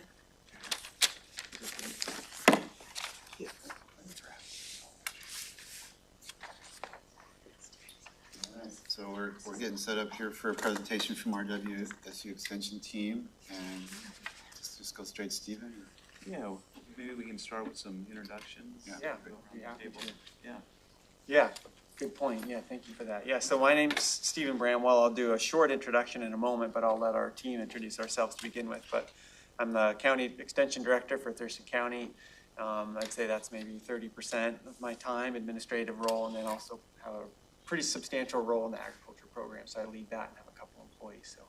So we're getting set up here for a presentation from our WSU Extension team, and just go straight to Stephen. Yeah, maybe we can start with some introductions. Yeah. Yeah. Go around the table. Yeah. Yeah, good point. Yeah, thank you for that. Yeah, so my name's Stephen Bramwell. I'll do a short introduction in a moment, but I'll let our team introduce ourselves to begin with. But I'm the county extension director for Thurston County. I'd say that's maybe 30% of my time, administrative role, and then also have a pretty substantial role in the agriculture program. So I lead that and have a couple employees. So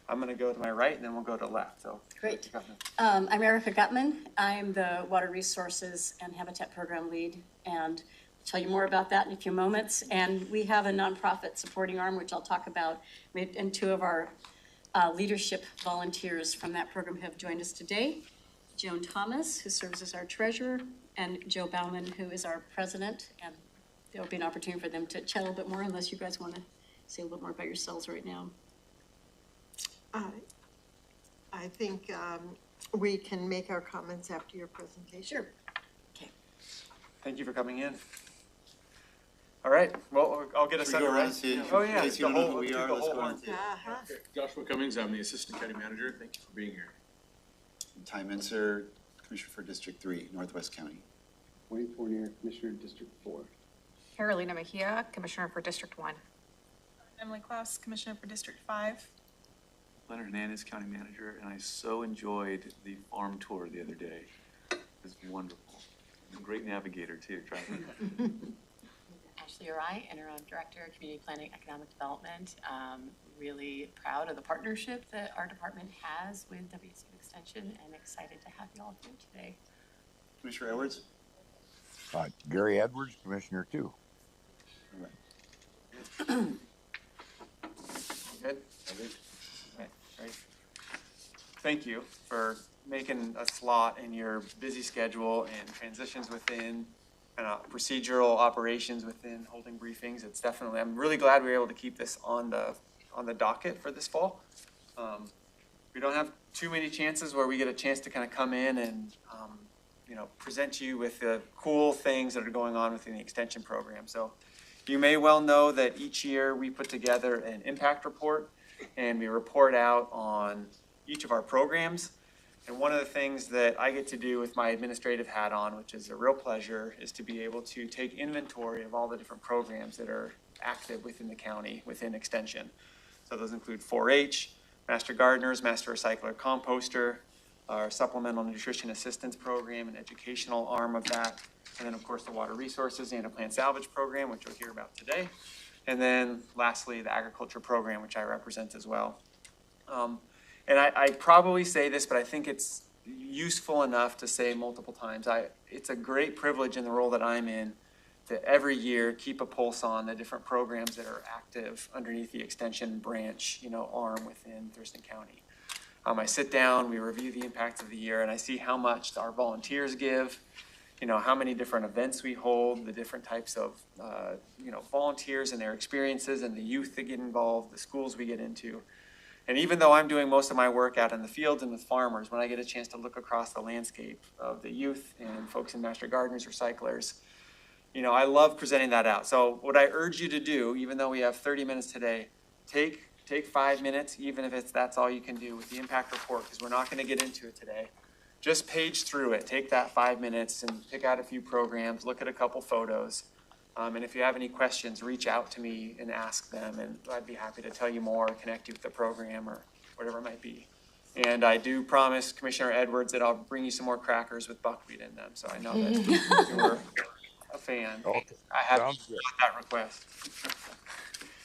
I'm going to go to my right, and then we'll go to left. So Great. I'm Erica Gutman. I'm the Water Resources and Habitat Program Lead, and I'll tell you more about that in a few moments. And we have a nonprofit supporting arm, which I'll talk about, and two of our leadership volunteers from that program have joined us today. Joan Thomas, who serves as our treasurer, and Joe Bauman, who is our president. And there will be an opportunity for them to chat a little bit more, unless you guys want to say a little more about yourselves right now. I think we can make our comments after your presentation. Sure. Okay. Thank you for coming in. All right. Well, I'll get us Should we go started. around and see- Oh, yeah. in case you don't know who we are, let's go on. Joshua Cummings, I'm the Assistant County Manager. Thank you for being here. Ty Menser, Commissioner for District 3, Northwest County. Wayne Fournier, Commissioner in District 4. Carolina Mejia, Commissioner for District 1. Emily Klaus, Commissioner for District 5. Leonard Hernandez, County Manager, and I so enjoyed the farm tour the other day. It was wonderful. And a great navigator too, driving. Ashley Arai, Interim Director of Community Planning Economic Development. Really proud of the partnership that our department has with WSU Extension and excited to have you all here today. Commissioner Edwards? Gary Edwards, Commissioner 2. Good? Okay, great. Thank you for making a slot in your busy schedule and transitions within procedural operations within holding briefings. It's definitely, I'm really glad we were able to keep this on the docket for this fall. We don't have too many chances where we get a chance to kind of come in and present you with the cool things that are going on within the extension program. So you may well know that each year we put together an impact report and we report out on each of our programs. And one of the things that I get to do with my administrative hat on, which is a real pleasure, is to be able to take inventory of all the different programs that are active within the county, within Extension. So those include 4-H, Master Gardeners, Master Recycler Composter, our Supplemental Nutrition Assistance Program, an educational arm of that, and then of course the Water Resources and a Plant Salvage Program, which you'll hear about today. And then lastly, the Agriculture Program, which I represent as well. And I probably say this, but I think it's useful enough to say multiple times. It's a great privilege in the role that I'm in to every year keep a pulse on the different programs that are active underneath the extension branch, arm within Thurston County. I sit down, we review the impacts of the year, and I see how much our volunteers give, how many different events we hold, the different types of, volunteers and their experiences and the youth that get involved, the schools we get into. And even though I'm doing most of my work out in the fields and with farmers, when I get a chance to look across the landscape of the youth and folks in Master Gardeners, Recyclers, I love presenting that out. So what I urge you to do, even though we have 30 minutes today, take 5 minutes, even if that's all you can do with the impact report, because we're not going to get into it today. Just page through it, take that 5 minutes and pick out a few programs, look at a couple photos. And if you have any questions, reach out to me and ask them, and I'd be happy to tell you more, connect you with the program or whatever it might be. And I do promise Commissioner Edwards that I'll bring you some more crackers with buckwheat in them, so I know that you were a fan. Okay. I have got that request.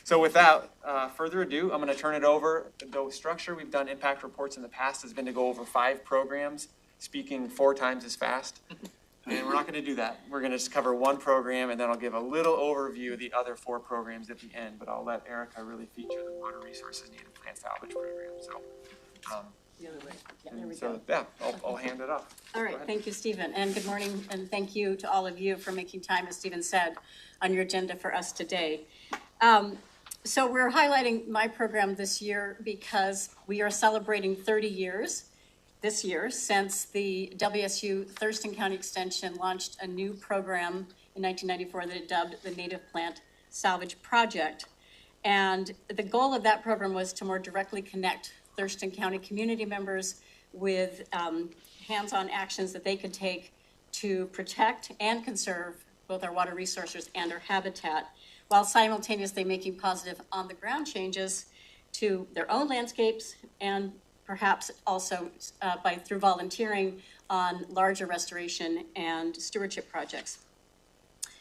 So without further ado, I'm going to turn it over. The structure we've done impact reports in the past has been to go over 5 programs, speaking 4 times as fast. And we're not going to do that. We're going to just cover one program, and then I'll give a little overview of the other 4 programs at the end. But I'll let Erica really feature the Water Resources Native Plant Salvage Program. So, The other way. Yeah, there we so go. yeah, I'll hand it off. All right, thank you, Stephen, and good morning, and thank you to all of you for making time, as Stephen said, on your agenda for us today. So we're highlighting my program this year because we are celebrating 30 years this year since the WSU Thurston County Extension launched a new program in 1994 that it dubbed the Native Plant Salvage Project. And the goal of that program was to more directly connect Thurston County community members with hands-on actions that they could take to protect and conserve both our water resources and our habitat, while simultaneously making positive on-the-ground changes to their own landscapes and perhaps also through volunteering on larger restoration and stewardship projects.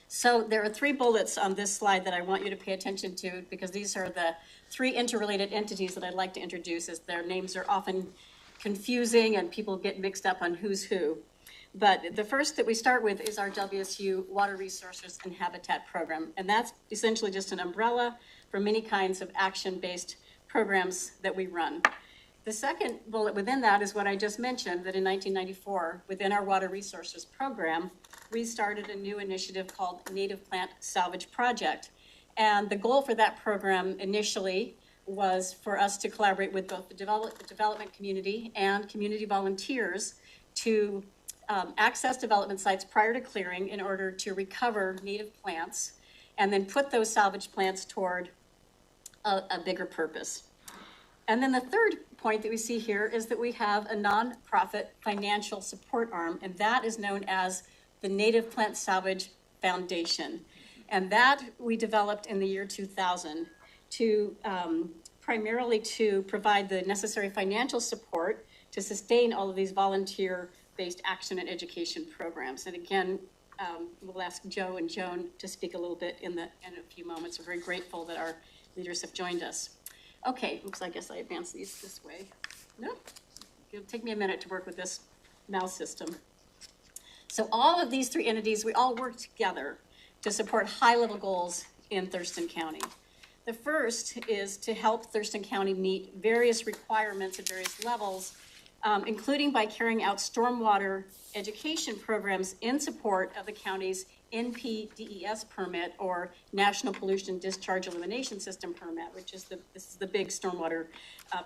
So there are 3 bullets on this slide that I want you to pay attention to, because these are the 3 interrelated entities that I'd like to introduce, as their names are often confusing and people get mixed up on who's who. But the first that we start with is our WSU Water Resources and Habitat Program. And that's essentially just an umbrella for many kinds of action-based programs that we run. The second bullet within that is what I just mentioned, that in 1994, within our Water Resources Program, we started a new initiative called Native Plant Salvage Project. And the goal for that program initially was for us to collaborate with both the development community and community volunteers to access development sites prior to clearing in order to recover native plants and then put those salvage plants toward a bigger purpose. And then the third point that we see here is that we have a nonprofit financial support arm, and that is known as the Native Plant Salvage Foundation. And that we developed in the year 2000 to primarily to provide the necessary financial support to sustain all of these volunteer-based action and education programs. And again, we'll ask Joe and Joan to speak a little bit in a few moments. We're very grateful that our leaders have joined us. Okay, oops, I guess I advanced these this way. No, it'll take me a minute to work with this mouse system. So all of these 3 entities, we all work together to support high-level goals in Thurston County. The first is to help Thurston County meet various requirements at various levels, including by carrying out stormwater education programs in support of the county's NPDES permit, or National Pollution Discharge Elimination System permit, which is this is the big stormwater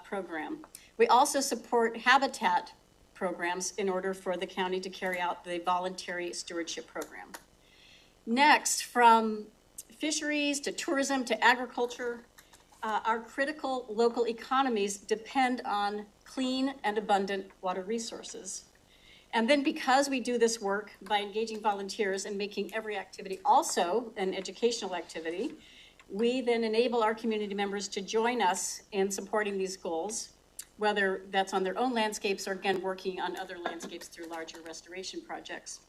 program. We also support habitat programs in order for the county to carry out the voluntary stewardship program. Next, from fisheries to tourism to agriculture, our critical local economies depend on clean and abundant water resources. And then because we do this work by engaging volunteers and making every activity also an educational activity, we then enable our community members to join us in supporting these goals, whether that's on their own landscapes or again, working on other landscapes through larger restoration projects.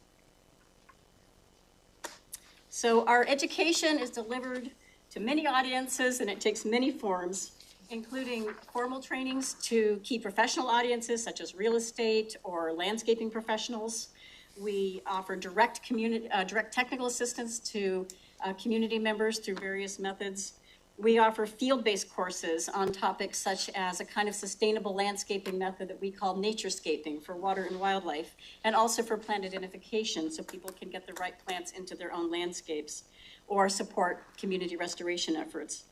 So our education is delivered to many audiences and it takes many forms, including formal trainings to key professional audiences such as real estate or landscaping professionals. We offer direct technical assistance to community members through various methods. We offer field-based courses on topics such as a kind of sustainable landscaping method that we call naturescaping for water and wildlife, and also for plant identification so people can get the right plants into their own landscapes or support community restoration efforts.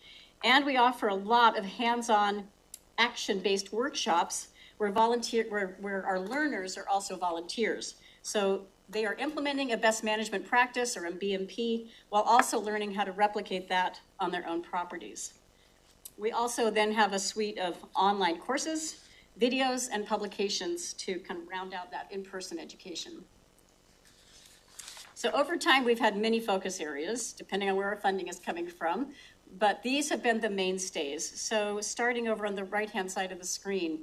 And we offer a lot of hands-on action-based workshops where our learners are also volunteers. So they are implementing a best management practice or a BMP while also learning how to replicate that on their own properties. We also then have a suite of online courses, videos, and publications to kind of round out that in-person education. So over time, we've had many focus areas, depending on where our funding is coming from, but these have been the mainstays. So starting over on the right-hand side of the screen,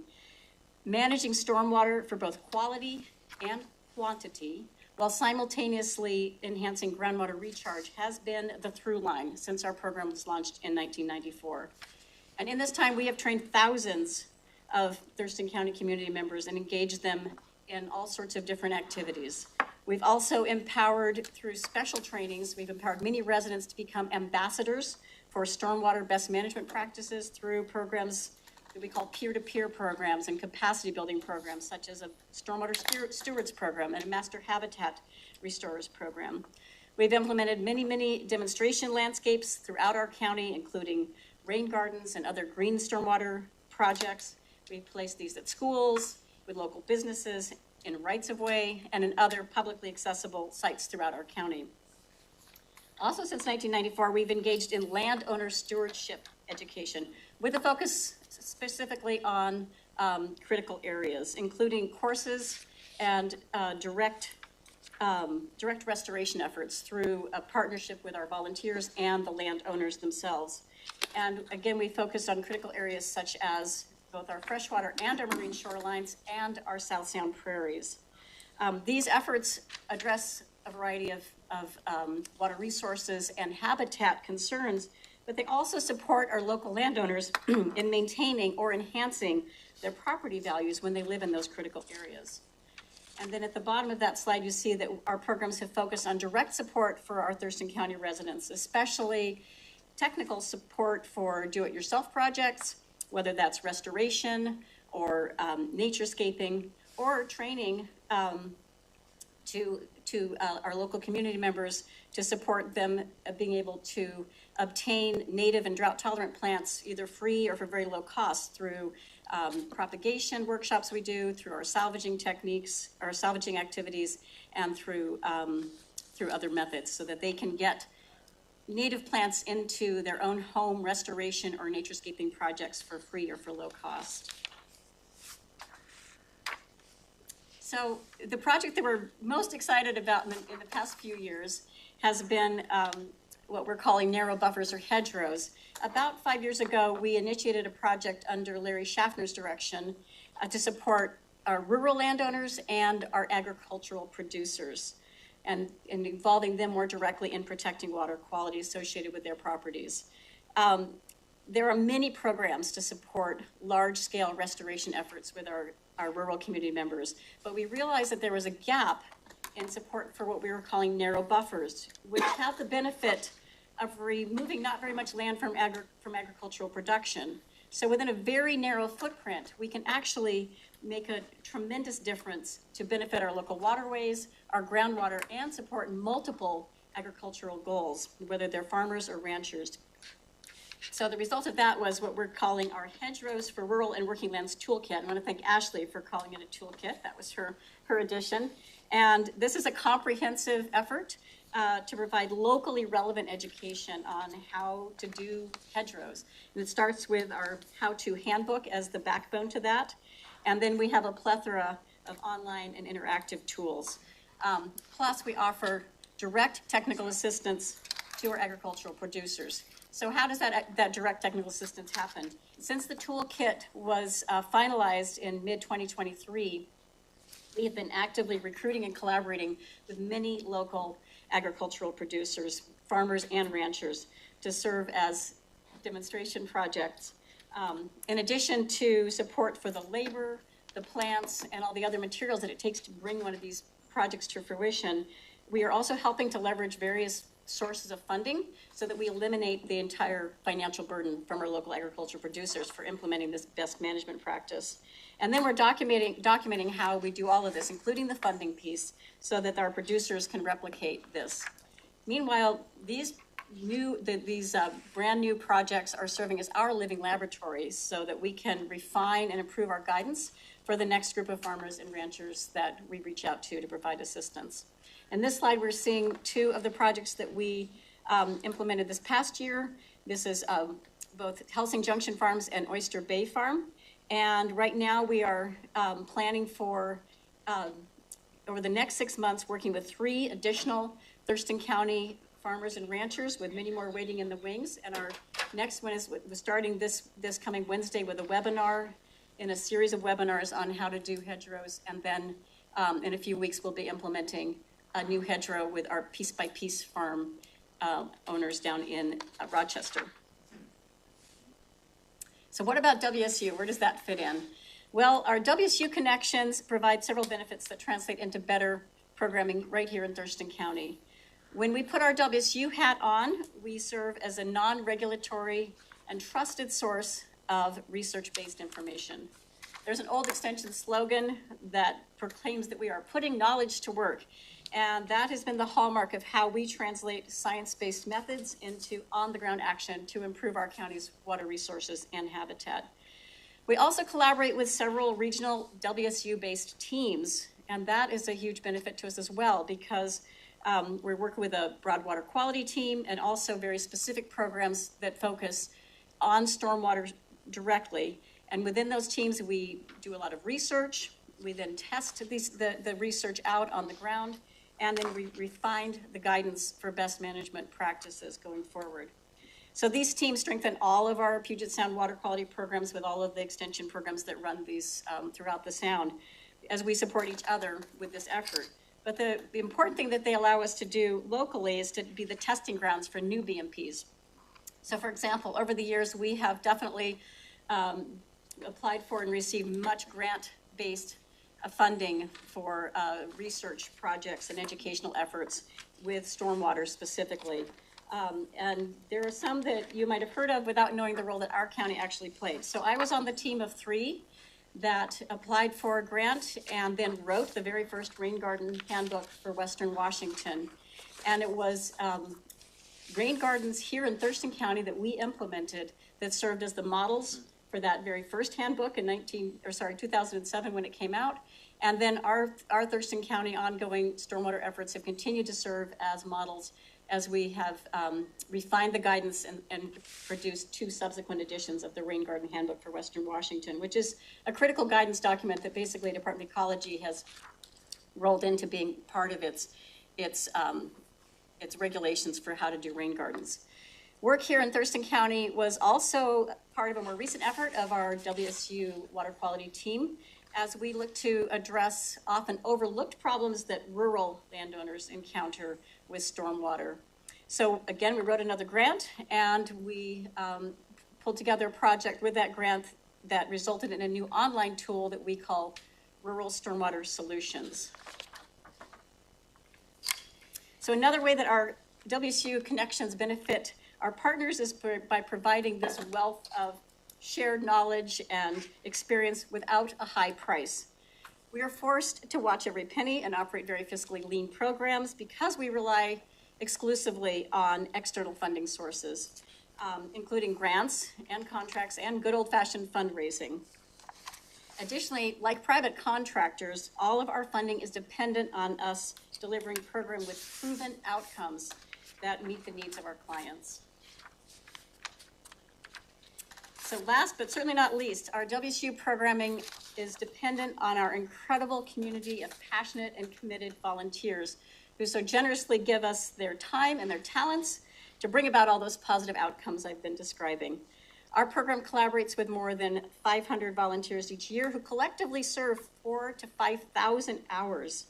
managing stormwater for both quality and quantity, while simultaneously enhancing groundwater recharge has been the through line since our program was launched in 1994. And in this time, we have trained thousands of Thurston County community members and engaged them in all sorts of different activities. We've also empowered through special trainings, we've empowered many residents to become ambassadors for stormwater best management practices through programs that we call peer-to-peer programs and capacity building programs, such as a stormwater stewards program and a master habitat restorers program. We've implemented many, many demonstration landscapes throughout our county, including rain gardens and other green stormwater projects. We've placed these at schools, with local businesses, in rights-of-way, and in other publicly accessible sites throughout our county. Also, since 1994, we've engaged in landowner stewardship education with a focus specifically on critical areas, including courses and direct restoration efforts through a partnership with our volunteers and the landowners themselves. And again, we focused on critical areas such as both our freshwater and our marine shorelines and our South Sound prairies. These efforts address a variety of water resources and habitat concerns, but they also support our local landowners in maintaining or enhancing their property values when they live in those critical areas. And then at the bottom of that slide, you see that our programs have focused on direct support for our Thurston County residents, especially technical support for do-it-yourself projects, whether that's restoration or naturescaping, or training to our local community members to support them being able to obtain native and drought-tolerant plants either free or for very low cost through propagation workshops we do, through our salvaging techniques, our salvaging activities, and through other methods so that they can get native plants into their own home restoration or naturescaping projects for free or for low cost. So the project that we're most excited about in the past few years has been what we're calling narrow buffers or hedgerows. About 5 years ago, we initiated a project under Larry Schaffner's direction to support our rural landowners and our agricultural producers, and involving them more directly in protecting water quality associated with their properties. There are many programs to support large-scale restoration efforts with our rural community members, but we realized that there was a gap in support for what we were calling narrow buffers, which have the benefit of removing not very much land from agricultural production. So within a very narrow footprint, we can actually make a tremendous difference to benefit our local waterways, our groundwater, and support multiple agricultural goals, whether they're farmers or ranchers. So the result of that was what we're calling our Hedgerows for Rural and Working Lands Toolkit. I want to thank Ashley for calling it a toolkit. That was her addition. And this is a comprehensive effort to provide locally relevant education on how to do hedgerows. And it starts with our how-to handbook as the backbone to that. And then we have a plethora of online and interactive tools. Plus, we offer direct technical assistance to our agricultural producers. So how does that direct technical assistance happen? Since the toolkit was finalized in mid-2023, we have been actively recruiting and collaborating with many local agricultural producers, farmers and ranchers, to serve as demonstration projects. In addition to support for the labor, the plants, and all the other materials that it takes to bring one of these projects to fruition, we are also helping to leverage various sources of funding so that we eliminate the entire financial burden from our local agricultural producers for implementing this best management practice. And then we're documenting how we do all of this, including the funding piece, so that our producers can replicate this. Meanwhile, these brand new projects are serving as our living laboratories so that we can refine and improve our guidance for the next group of farmers and ranchers that we reach out to provide assistance. In this slide, we're seeing two of the projects that we implemented this past year. This is both Helsing Junction Farms and Oyster Bay Farm. And right now we are planning for, over the next 6 months, working with 3 additional Thurston County farmers and ranchers, with many more waiting in the wings. And our next one is we're starting this coming Wednesday with a webinar, in a series of webinars on how to do hedgerows. And then in a few weeks, we'll be implementing a new hedgerow with our Piece by Piece farm owners down in Rochester. So what about WSU? Where does that fit in? Well, our WSU connections provide several benefits that translate into better programming right here in Thurston County. When we put our WSU hat on, we serve as a non-regulatory and trusted source of research-based information. There's an old extension slogan that proclaims that we are putting knowledge to work, and that has been the hallmark of how we translate science-based methods into on-the-ground action to improve our county's water resources and habitat. We also collaborate with several regional WSU-based teams, and that is a huge benefit to us as well, because we're working with a broad water quality team and also very specific programs that focus on stormwater directly. And within those teams, we do a lot of research. We then test the research out on the ground, and then we refined the guidance for best management practices going forward. So these teams strengthen all of our Puget Sound water quality programs with all of the extension programs that run these throughout the Sound as we support each other with this effort. But the important thing that they allow us to do locally is to be the testing grounds for new BMPs. So for example, over the years, we have definitely applied for and received much grant-based funding for research projects and educational efforts with stormwater specifically. And there are some that you might have heard of without knowing the role that our county actually played. So I was on the team of 3 that applied for a grant and then wrote the very first rain garden handbook for Western Washington. And it was rain gardens here in Thurston County that we implemented that served as the models for that very first handbook in 2007 when it came out. And then our Thurston County ongoing stormwater efforts have continued to serve as models as we have refined the guidance and produced 2 subsequent editions of the Rain Garden Handbook for Western Washington, which is a critical guidance document that basically Department of Ecology has rolled into being part of its regulations for how to do rain gardens. Work here in Thurston County was also part of a more recent effort of our WSU water quality team as we look to address often overlooked problems that rural landowners encounter with stormwater. So again, we wrote another grant and we pulled together a project with that grant that resulted in a new online tool that we call Rural Stormwater Solutions. So another way that our WSU connections benefit our partners is by providing this wealth of shared knowledge and experience without a high price. We are forced to watch every penny and operate very fiscally lean programs because we rely exclusively on external funding sources, including grants and contracts and good old-fashioned fundraising. Additionally, like private contractors, all of our funding is dependent on us delivering programs with proven outcomes that meet the needs of our clients. So last but certainly not least, our WSU programming is dependent on our incredible community of passionate and committed volunteers who so generously give us their time and their talents to bring about all those positive outcomes I've been describing. Our program collaborates with more than 500 volunteers each year who collectively serve 4,000 to 5,000 hours.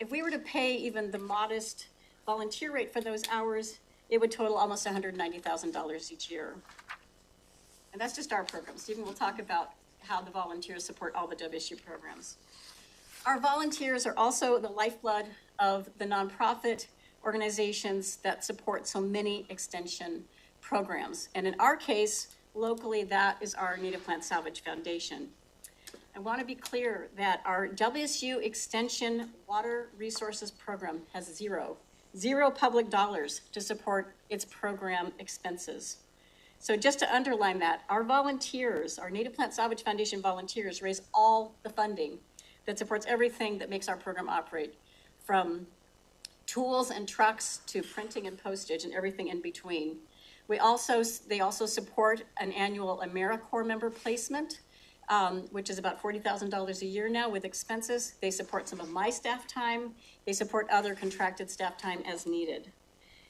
If we were to pay even the modest volunteer rate for those hours, it would total almost $190,000 each year. And that's just our program. Stephen will talk about how the volunteers support all the WSU programs. Our volunteers are also the lifeblood of the nonprofit organizations that support so many extension programs. And in our case, locally, that is our Native Plant Salvage Foundation. I want to be clear that our WSU Extension Water Resources Program has zero public dollars to support its program expenses. So just to underline that, our volunteers, our Native Plant Salvage Foundation volunteers raise all the funding that supports everything that makes our program operate, from tools and trucks to printing and postage and everything in between. They also support an annual AmeriCorps member placement, which is about $40,000 a year now with expenses. They support some of my staff time. They support other contracted staff time as needed.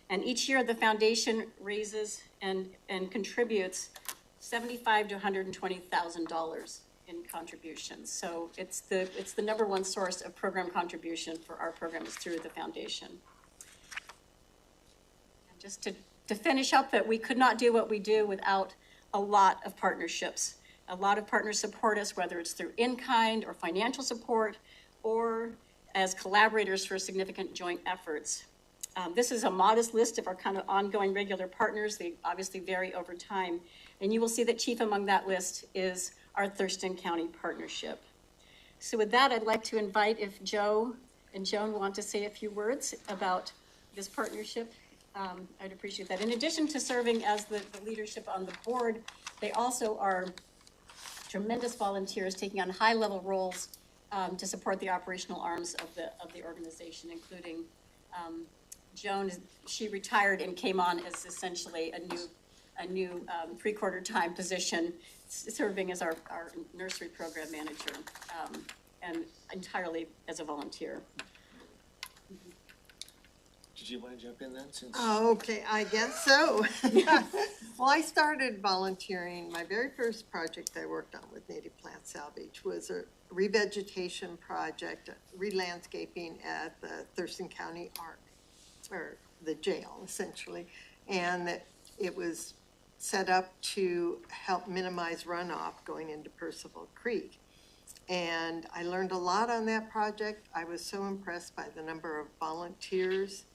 And each year the foundation raises and contributes $75,000 to $120,000 in contributions. So it's the #1 source of program contribution for our programs through the foundation. And just to finish up, that we could not do what we do without a lot of partnerships. A lot of partners support us, whether it's through in-kind or financial support, or as collaborators for significant joint efforts. This is a modest list of our kind of ongoing regular partners. They obviously vary over time. And you will see that chief among that list is our Thurston County partnership. So with that, I'd like to invite if Joe and Joan want to say a few words about this partnership. I'd appreciate that. In addition to serving as the leadership on the board, they also are tremendous volunteers taking on high-level roles to support the operational arms of the organization, including Joan. She retired and came on as essentially a new three-quarter time position, serving as our nursery program manager, and entirely as a volunteer. Did you want to jump in then, since? Oh, okay, I guess so. Well, I started volunteering. My very first project I worked on with native plant salvage was a revegetation project, re-landscaping at the Thurston County Arc, or the jail, essentially. And it was set up to help minimize runoff going into Percival Creek. And I learned a lot on that project. I was so impressed by the number of volunteers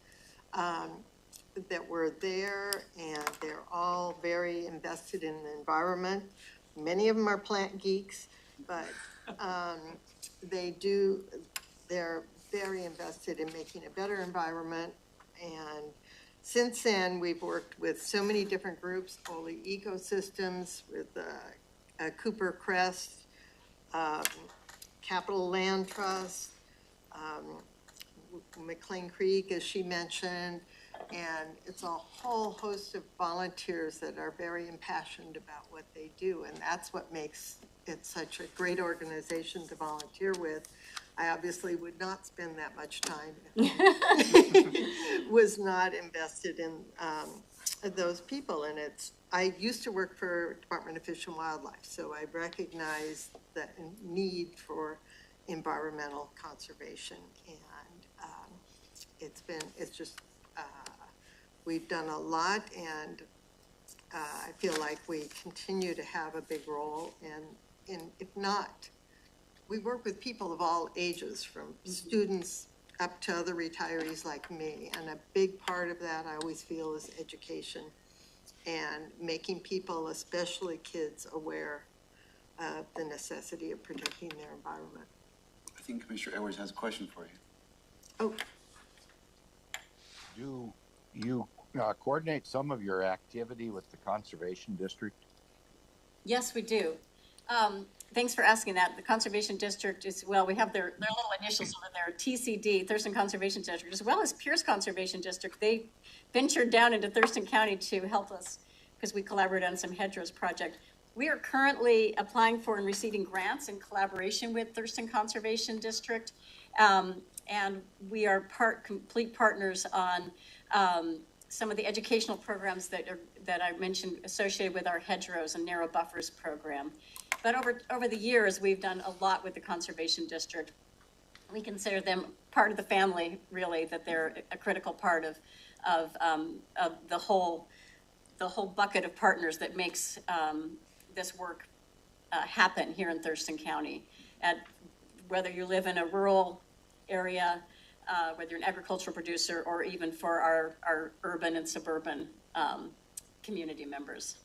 that were there, and they're all very invested in the environment. Many of them are plant geeks, but they're very invested in making a better environment. And since then, we've worked with so many different groups, Holy Ecosystems, with Cooper Crest, Capital Land Trust, McLean Creek, as she mentioned, and it's a whole host of volunteers that are very impassioned about what they do, and that's what makes it such a great organization to volunteer with. I obviously would not spend that much time if I was not invested in those people, and I used to work for Department of Fish and Wildlife, so I recognize the need for environmental conservation, and we've done a lot, and I feel like we continue to have a big role, and if not, we work with people of all ages, from students up to other retirees like me, and a big part of that I always feel is education and making people, especially kids, aware of the necessity of protecting their environment. I think Commissioner Edwards has a question for you. Oh. Do you coordinate some of your activity with the Conservation District? Yes, we do. Thanks for asking that. The Conservation District is, well, we have their little initials over there, TCD, Thurston Conservation District, as well as Pierce Conservation District. They ventured down into Thurston County to help us because we collaborated on some hedgerows project. We are currently applying for and receiving grants in collaboration with Thurston Conservation District. And we are complete partners on some of the educational programs that I mentioned associated with our hedgerows and narrow buffers program. But over the years, we've done a lot with the Conservation District. We consider them part of the family, really, that they're a critical part of the whole bucket of partners that makes this work happen here in Thurston County. Whether you live in a rural area, whether you're an agricultural producer, or even for our urban and suburban community members.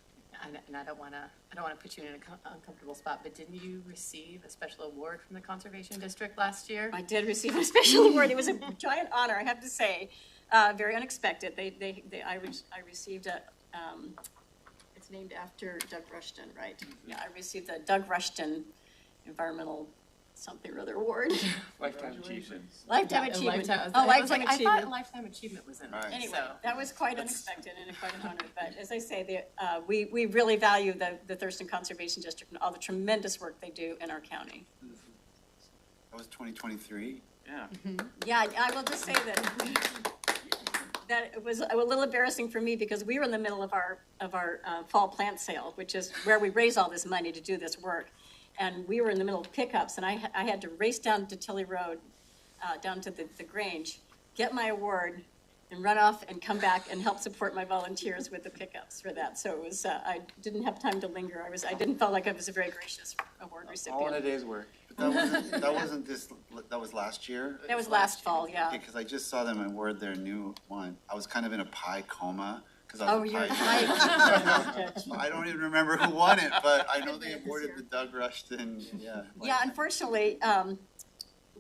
And I don't want to put you in an uncomfortable spot, but didn't you receive a special award from the Conservation District last year? I did receive a special award. It was a giant honor, I have to say. Very unexpected. I received a. It's named after Doug Rushton, right? Yeah, I received the Doug Rushton Environmental something or other award. Lifetime achievement. Lifetime achievement. Lifetime Lifetime I achievement. thought lifetime achievement was in it. Right. Anyway, that was quite unexpected and quite an honor. But as I say, we really value the Thurston Conservation District and all the tremendous work they do in our county. That was 2023. Yeah. Yeah, I will just say that it was a little embarrassing for me because we were in the middle of our fall plant sale, which is where we raise all this money to do this work. And we were in the middle of pickups, and I had to race down to Tilley Road, down to the Grange, get my award, and run off and come back and help support my volunteers with the pickups for that. So it was, I didn't have time to linger. I didn't feel like I was a very gracious award recipient. All in a day's work. But that was last year? That was last fall, yeah. Because I just saw them award their new one. I was kind of in a pie coma. I was Oh, you're right. I don't even remember who won it, but I know they awarded the Doug Rushton, yeah. Yeah, unfortunately,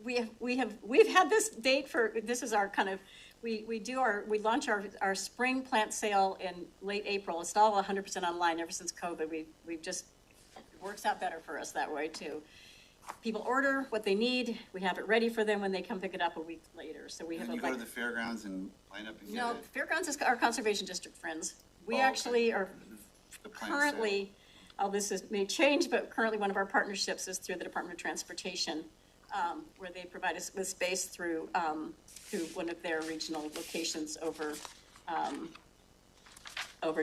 we've had this date for, this is our kind of, we launch our spring plant sale in late April. It's all 100% online ever since COVID. We've just, it works out better for us that way too. People order what they need. We have it ready for them when they come pick it up a week later. So we have And you go to the fairgrounds and line up and get No, it? Fairgrounds is our Conservation District friends. We Okay. actually are The plant currently, may change, but currently one of our partnerships is through the Department of Transportation. where they provide us with space through one of their regional locations over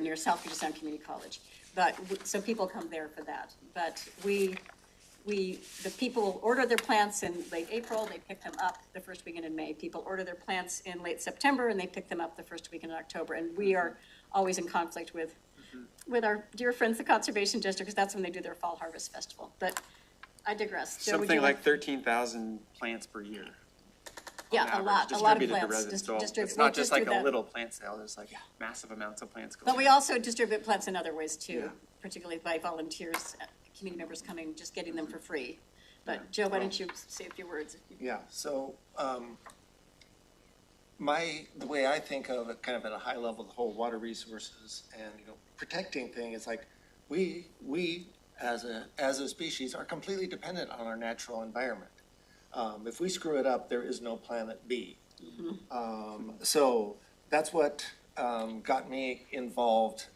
near South Puget Sound Community College. But, so people come there for that. But the people order their plants in late April, they pick them up the first weekend in May. People order their plants in late September, and they pick them up the first weekend in October. And we are always in conflict with our dear friends, the Conservation District, because that's when they do their Fall Harvest Festival. But I digress. Joe, would Something you like 13,000 plants per year. Yeah, on a lot average, of plants. distributed to residents. So it's not just like a little plant sale, there's like massive amounts of plants going. But we also distribute plants in other ways too, Yeah. particularly by volunteers, community members coming, just getting them for free. But Joe, why don't you say a few words? Yeah, so, the way I think of it, kind of at a high level, the whole water resources and, protecting thing is like, we as a species are completely dependent on our natural environment. If we screw it up, there is no planet B. So that's what got me involved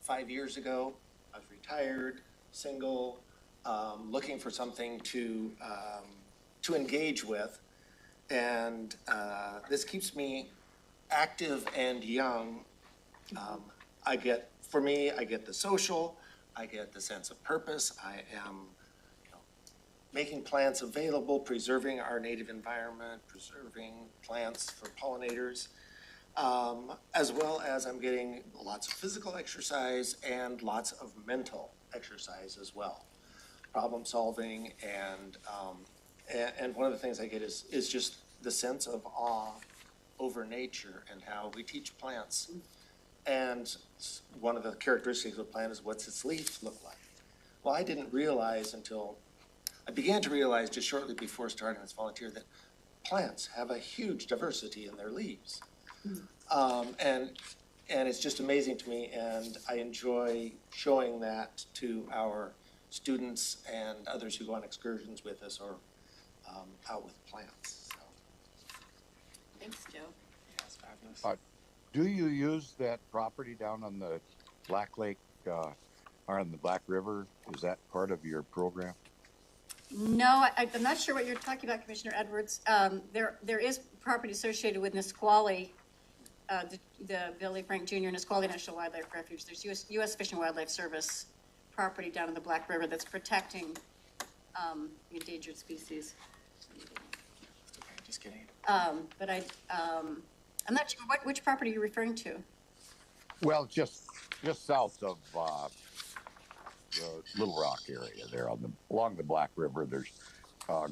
5 years ago. I was retired, single, looking for something to engage with. And this keeps me active and young. I get the social, I get the sense of purpose. I am making plants available, preserving our native environment, preserving plants for pollinators, as well as I'm getting lots of physical exercise and lots of mental exercise as well. Problem solving and one of the things I get is just the sense of awe over nature and how we teach plants. And one of the characteristics of a plant is what's its leaf look like. Well, I didn't realize I began to realize just shortly before starting as volunteer that plants have a huge diversity in their leaves. And it's just amazing to me, and I enjoy showing that to our students and others who go on excursions with us or out with plants. So. Thanks, Joe. Yeah, it's fabulous. Do you use that property down on the Black Lake, or on the Black River? Is that part of your program? No, I'm not sure what you're talking about, Commissioner Edwards. There is property associated with Nisqually, the Billy Frank Jr. Nisqually National Wildlife Refuge. There's U.S. Fish and Wildlife Service property down in the Black River that's protecting endangered species. Okay, just kidding. But I'm not sure, which property are you referring to? Well, just south of the Little Rock area there along the Black River. There's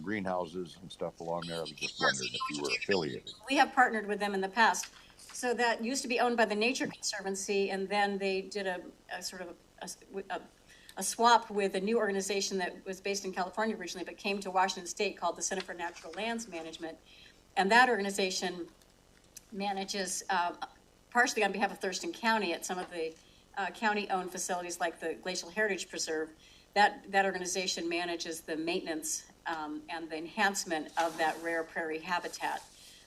greenhouses and stuff along there. I was just wondering if you were affiliated. We have partnered with them in the past. So that used to be owned by the Nature Conservancy, and then they did a sort of a swap with a new organization that was based in California originally, but came to Washington State, called the Center for Natural Lands Management. And that organization manages, partially on behalf of Thurston County, at some of the county-owned facilities like the Glacial Heritage Preserve. That organization manages the maintenance and the enhancement of that rare prairie habitat.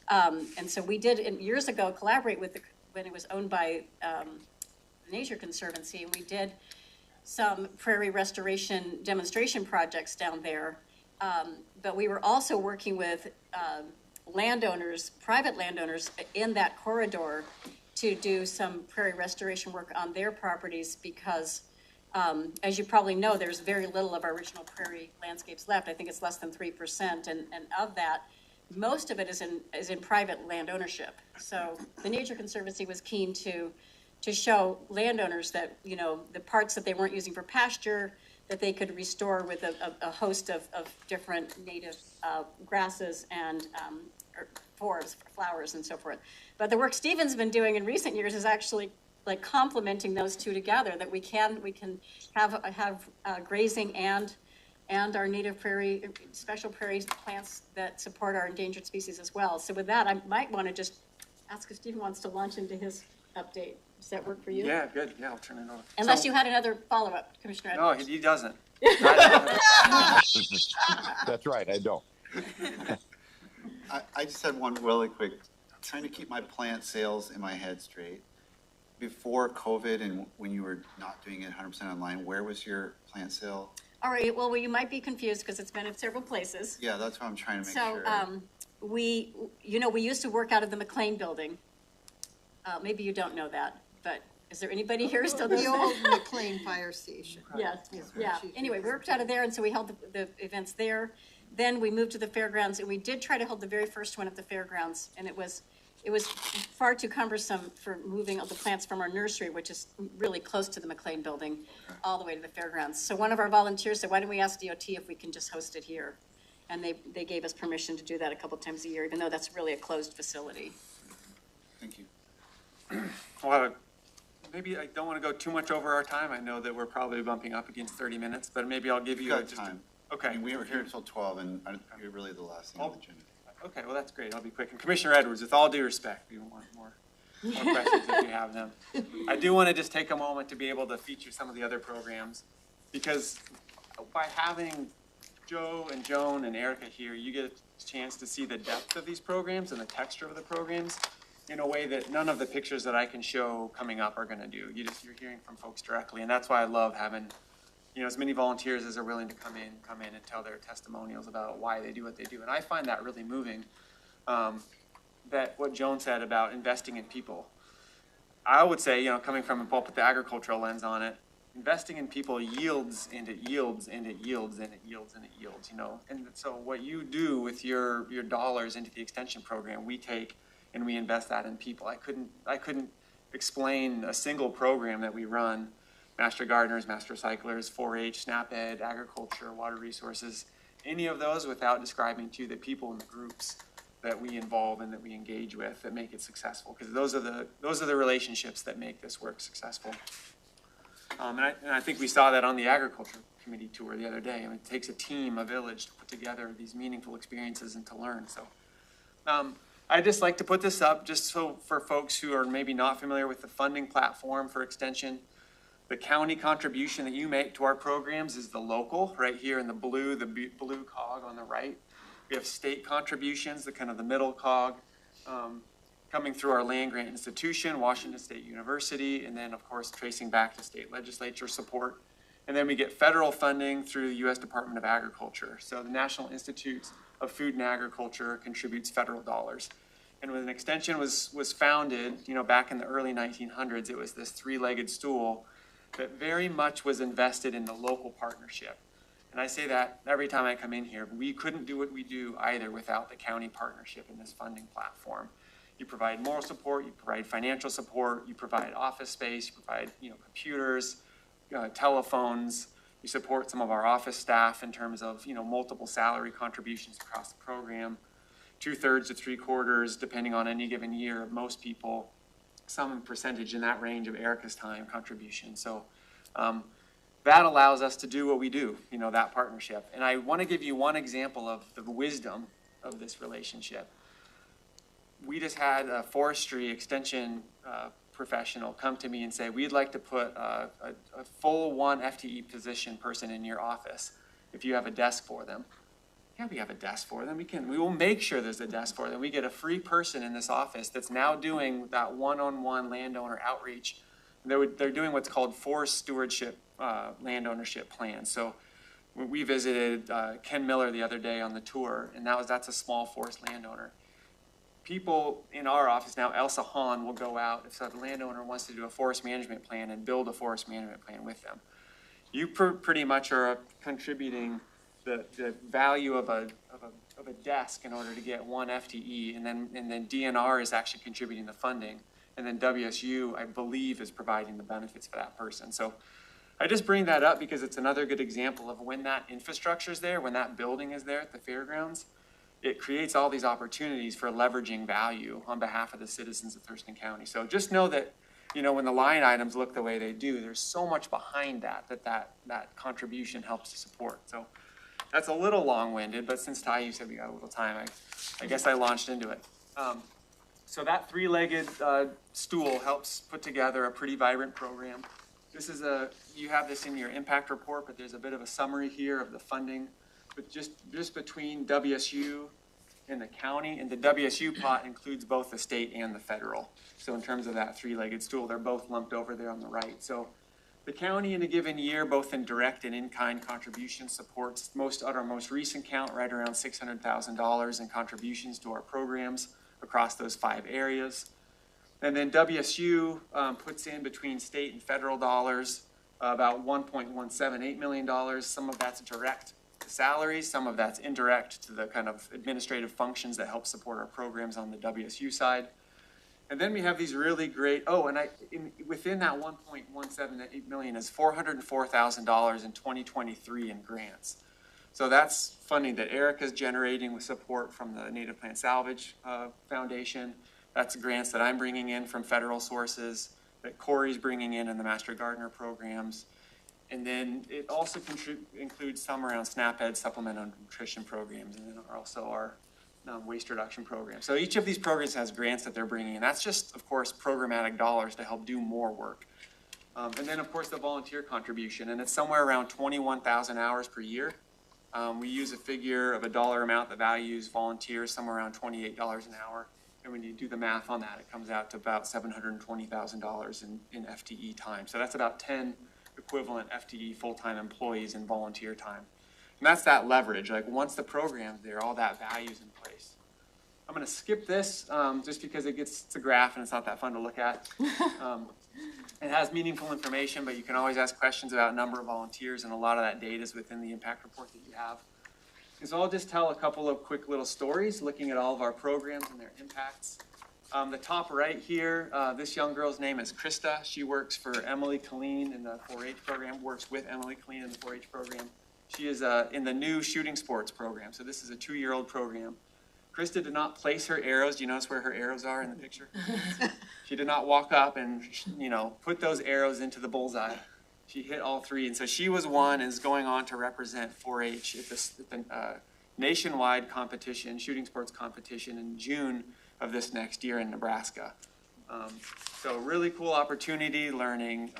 And so we did, years ago, collaborate with when it was owned by the Nature Conservancy, and we did some prairie restoration demonstration projects down there. But we were also working with landowners, private landowners in that corridor to do some prairie restoration work on their properties because, as you probably know, there's very little of our original prairie landscapes left. I think it's less than 3%, and of that, most of it is in private land ownership. So the Nature Conservancy was keen to show landowners that, the parts that they weren't using for pasture, that they could restore with a host of different native grasses and forbs, flowers, and so forth. But the work Stephen's been doing in recent years is actually like complementing those two together, that we can have grazing and our native prairie, special prairie plants that support our endangered species as well. So with that, I might want to just ask if Stephen wants to launch into his update. Does that work for you? Yeah, good. Yeah, I'll turn it over. Unless you had another follow-up, Commissioner Edwards. No, he doesn't. That's right, I don't. I just had one really quick, trying to keep my plant sales in my head straight. Before COVID and when you were not doing it 100% online, where was your plant sale? All right, well, you might be confused because it's been in several places. Yeah, that's what I'm trying to make So, sure. we used to work out of the McLean building. Maybe you don't know that, but is there anybody here who still knows The that? old McLean Fire Station. Yes, Is yeah. what she Anyway, we refers worked out of there, and so we held the events there. Then we moved to the fairgrounds, and we did try to hold the very first one at the fairgrounds, and it was far too cumbersome for moving all the plants from our nursery, which is really close to the McLean building, all the way to the fairgrounds. So one of our volunteers said, why don't we ask DOT if we can just host it here? And they gave us permission to do that a couple times a year, even though that's really a closed facility. Thank you. Well, maybe I don't want to go too much over our time. I know that we're probably bumping up against 30 minutes, but maybe I'll give You you got just time. Okay. I mean, we were here until 12, and you're really the last thing on the agenda. Okay, well, that's great. I'll be quick. And Commissioner Edwards, with all due respect, we want more questions if you have them. I do want to just take a moment to be able to feature some of the other programs, because by having Joe and Joan and Erica here, you get a chance to see the depth of these programs and the texture of the programs in a way that none of the pictures that I can show coming up are going to do. You're hearing from folks directly, and that's why I love having as many volunteers as are willing to come in and tell their testimonials about why they do what they do. And I find that really moving, that what Joan said about investing in people. I would say, coming from both the agricultural lens on it, investing in people yields and it yields and it yields and it yields and it yields, And so what you do with your dollars into the extension program, we take and we invest that in people. I couldn't explain a single program that we run, Master Gardeners, Master Recyclers, 4-H, SNAP-Ed, Agriculture, Water Resources, any of those without describing to you the people in the groups that we involve and that we engage with that make it successful. Because those are the relationships that make this work successful. And I think we saw that on the Agriculture Committee tour the other day. I mean, it takes a team, a village to put together these meaningful experiences and to learn. So I'd just like to put this up just so for folks who are maybe not familiar with the funding platform for extension. The county contribution that you make to our programs is the local, right here in the blue cog on the right. We have state contributions, the middle cog, coming through our land grant institution, Washington State University, and then of course tracing back to state legislature support. And then we get federal funding through the U.S. Department of Agriculture. So the National Institute of Food and Agriculture contributes federal dollars. And when an extension was founded, back in the early 1900s, it was this three-legged stool that very much was invested in the local partnership. And I say that every time I come in here. We couldn't do what we do either without the county partnership in this funding platform. You provide moral support, you provide financial support, you provide office space, you provide computers, telephones, you support some of our office staff in terms of multiple salary contributions across the program, 2/3 to 3/4, depending on any given year of most people, some percentage in that range of Erica's time contribution. So that allows us to do what we do, that partnership. And I want to give you one example of the wisdom of this relationship. We just had a forestry extension professional come to me and say, we'd like to put a full 1 FTE position person in your office if you have a desk for them. Yeah, we have a desk for them. We will make sure there's a desk for them. We get a free person in this office that's now doing that one-on-one landowner outreach. They're doing what's called forest stewardship land ownership plans. So we visited Ken Miller the other day on the tour, and that's a small forest landowner. People in our office now, Elsa Hahn will go out if the landowner wants to do a forest management plan and build a forest management plan with them. You pretty much are contributing the value of a desk in order to get 1 FTE, and then DNR is actually contributing the funding, and then WSU, I believe, is providing the benefits for that person. So I just bring that up because it's another good example of when that infrastructure is there, when that building is there at the fairgrounds, it creates all these opportunities for leveraging value on behalf of the citizens of Thurston County. So just know that, when the line items look the way they do, there's so much behind that contribution helps to support. So that's a little long-winded, but since Ty, you said we got a little time, I guess I launched into it. So that three-legged stool helps put together a pretty vibrant program. You have this in your impact report, but there's a bit of a summary here of the funding, but just between WSU and the county, and the WSU pot includes both the state and the federal. So in terms of that three-legged stool, they're both lumped over there on the right. So The county in a given year, both in direct and in-kind contributions, supports at our most recent count, right around $600,000 in contributions to our programs across those 5 areas. And then WSU puts in between state and federal dollars about $1.178 million. Some of that's direct to salaries, some of that's indirect to the kind of administrative functions that help support our programs on the WSU side. And then we have these really great, within that 1.178 million is $404,000 in 2023 in grants. So that's funding that Erica's generating with support from the Native Plant Salvage Foundation. That's grants that I'm bringing in from federal sources, that Corey's bringing in the Master Gardener programs. And then it also includes some around SNAP-Ed supplemental nutrition programs, and then also our waste reduction program. So each of these programs has grants that they're bringing in. That's just, of course, programmatic dollars to help do more work. And then, of course, the volunteer contribution, and it's somewhere around 21,000 hours per year. We use a figure of a dollar amount that values volunteers somewhere around $28 an hour. And when you do the math on that, it comes out to about $720,000 in FTE time. So that's about 10 equivalent FTE full-time employees in volunteer time. And that's that leverage. Like once the program's there, all that value's in place. I'm going to skip this just because it's a graph and it's not that fun to look at. It has meaningful information, but you can always ask questions about number of volunteers, and a lot of that data is within the impact report that you have. And so I'll just tell a couple of quick little stories looking at all of our programs and their impacts. The top right here, this young girl's name is Krista. She works for Emily Colleen in the 4-H program, works with Emily Colleen in the 4-H program. She is in the new shooting sports program. So this is a 2-year-old program. Krista did not place her arrows. Do you notice where her arrows are in the picture? She did not walk up and, put those arrows into the bullseye. She hit all 3. And so she was one and is going on to represent 4-H at the nationwide competition, shooting sports competition in June of this next year in Nebraska. So really cool opportunity learning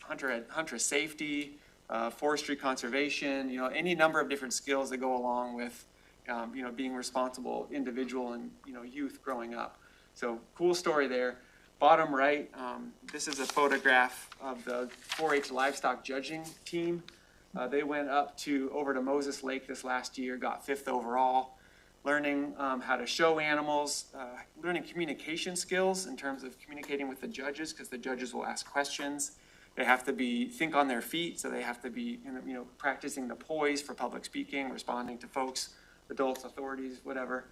hunter safety, forestry conservation, any number of different skills that go along with, being responsible individual and, youth growing up. So cool story there. Bottom right, this is a photograph of the 4-H livestock judging team. They went over to Moses Lake this last year, got 5th overall, learning how to show animals, learning communication skills in terms of communicating with the judges, because the judges will ask questions. They have to think on their feet, so they have to be, practicing the poise for public speaking, responding to folks, adults, authorities, whatever.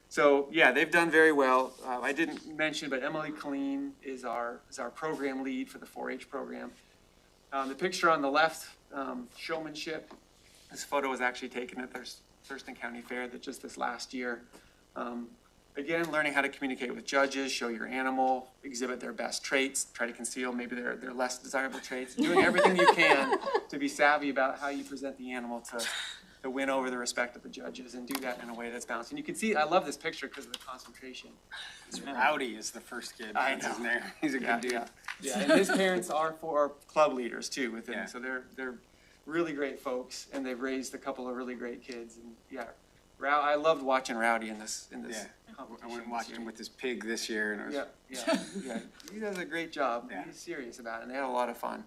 So yeah, they've done very well. I didn't mention, but Emily Colleen is our program lead for the 4-H program. The picture on the left, showmanship. This photo was actually taken at Thurston County Fair just this last year. Again, learning how to communicate with judges, show your animal, exhibit their best traits, try to conceal maybe their less desirable traits, doing everything you can to be savvy about how you present the animal to win over the respect of the judges, and do that in a way that's balanced. And you can see, I love this picture because of the concentration. Rowdy is the first kid. I know. His name. He's a good dude. Yeah, and his parents are club leaders too within, so they're really great folks, and they've raised a couple of really great kids. And yeah, I loved watching Rowdy in this competition. I went and watched him with his pig this year, and it was yeah. He does a great job. Yeah. He's serious about it, and they had a lot of fun.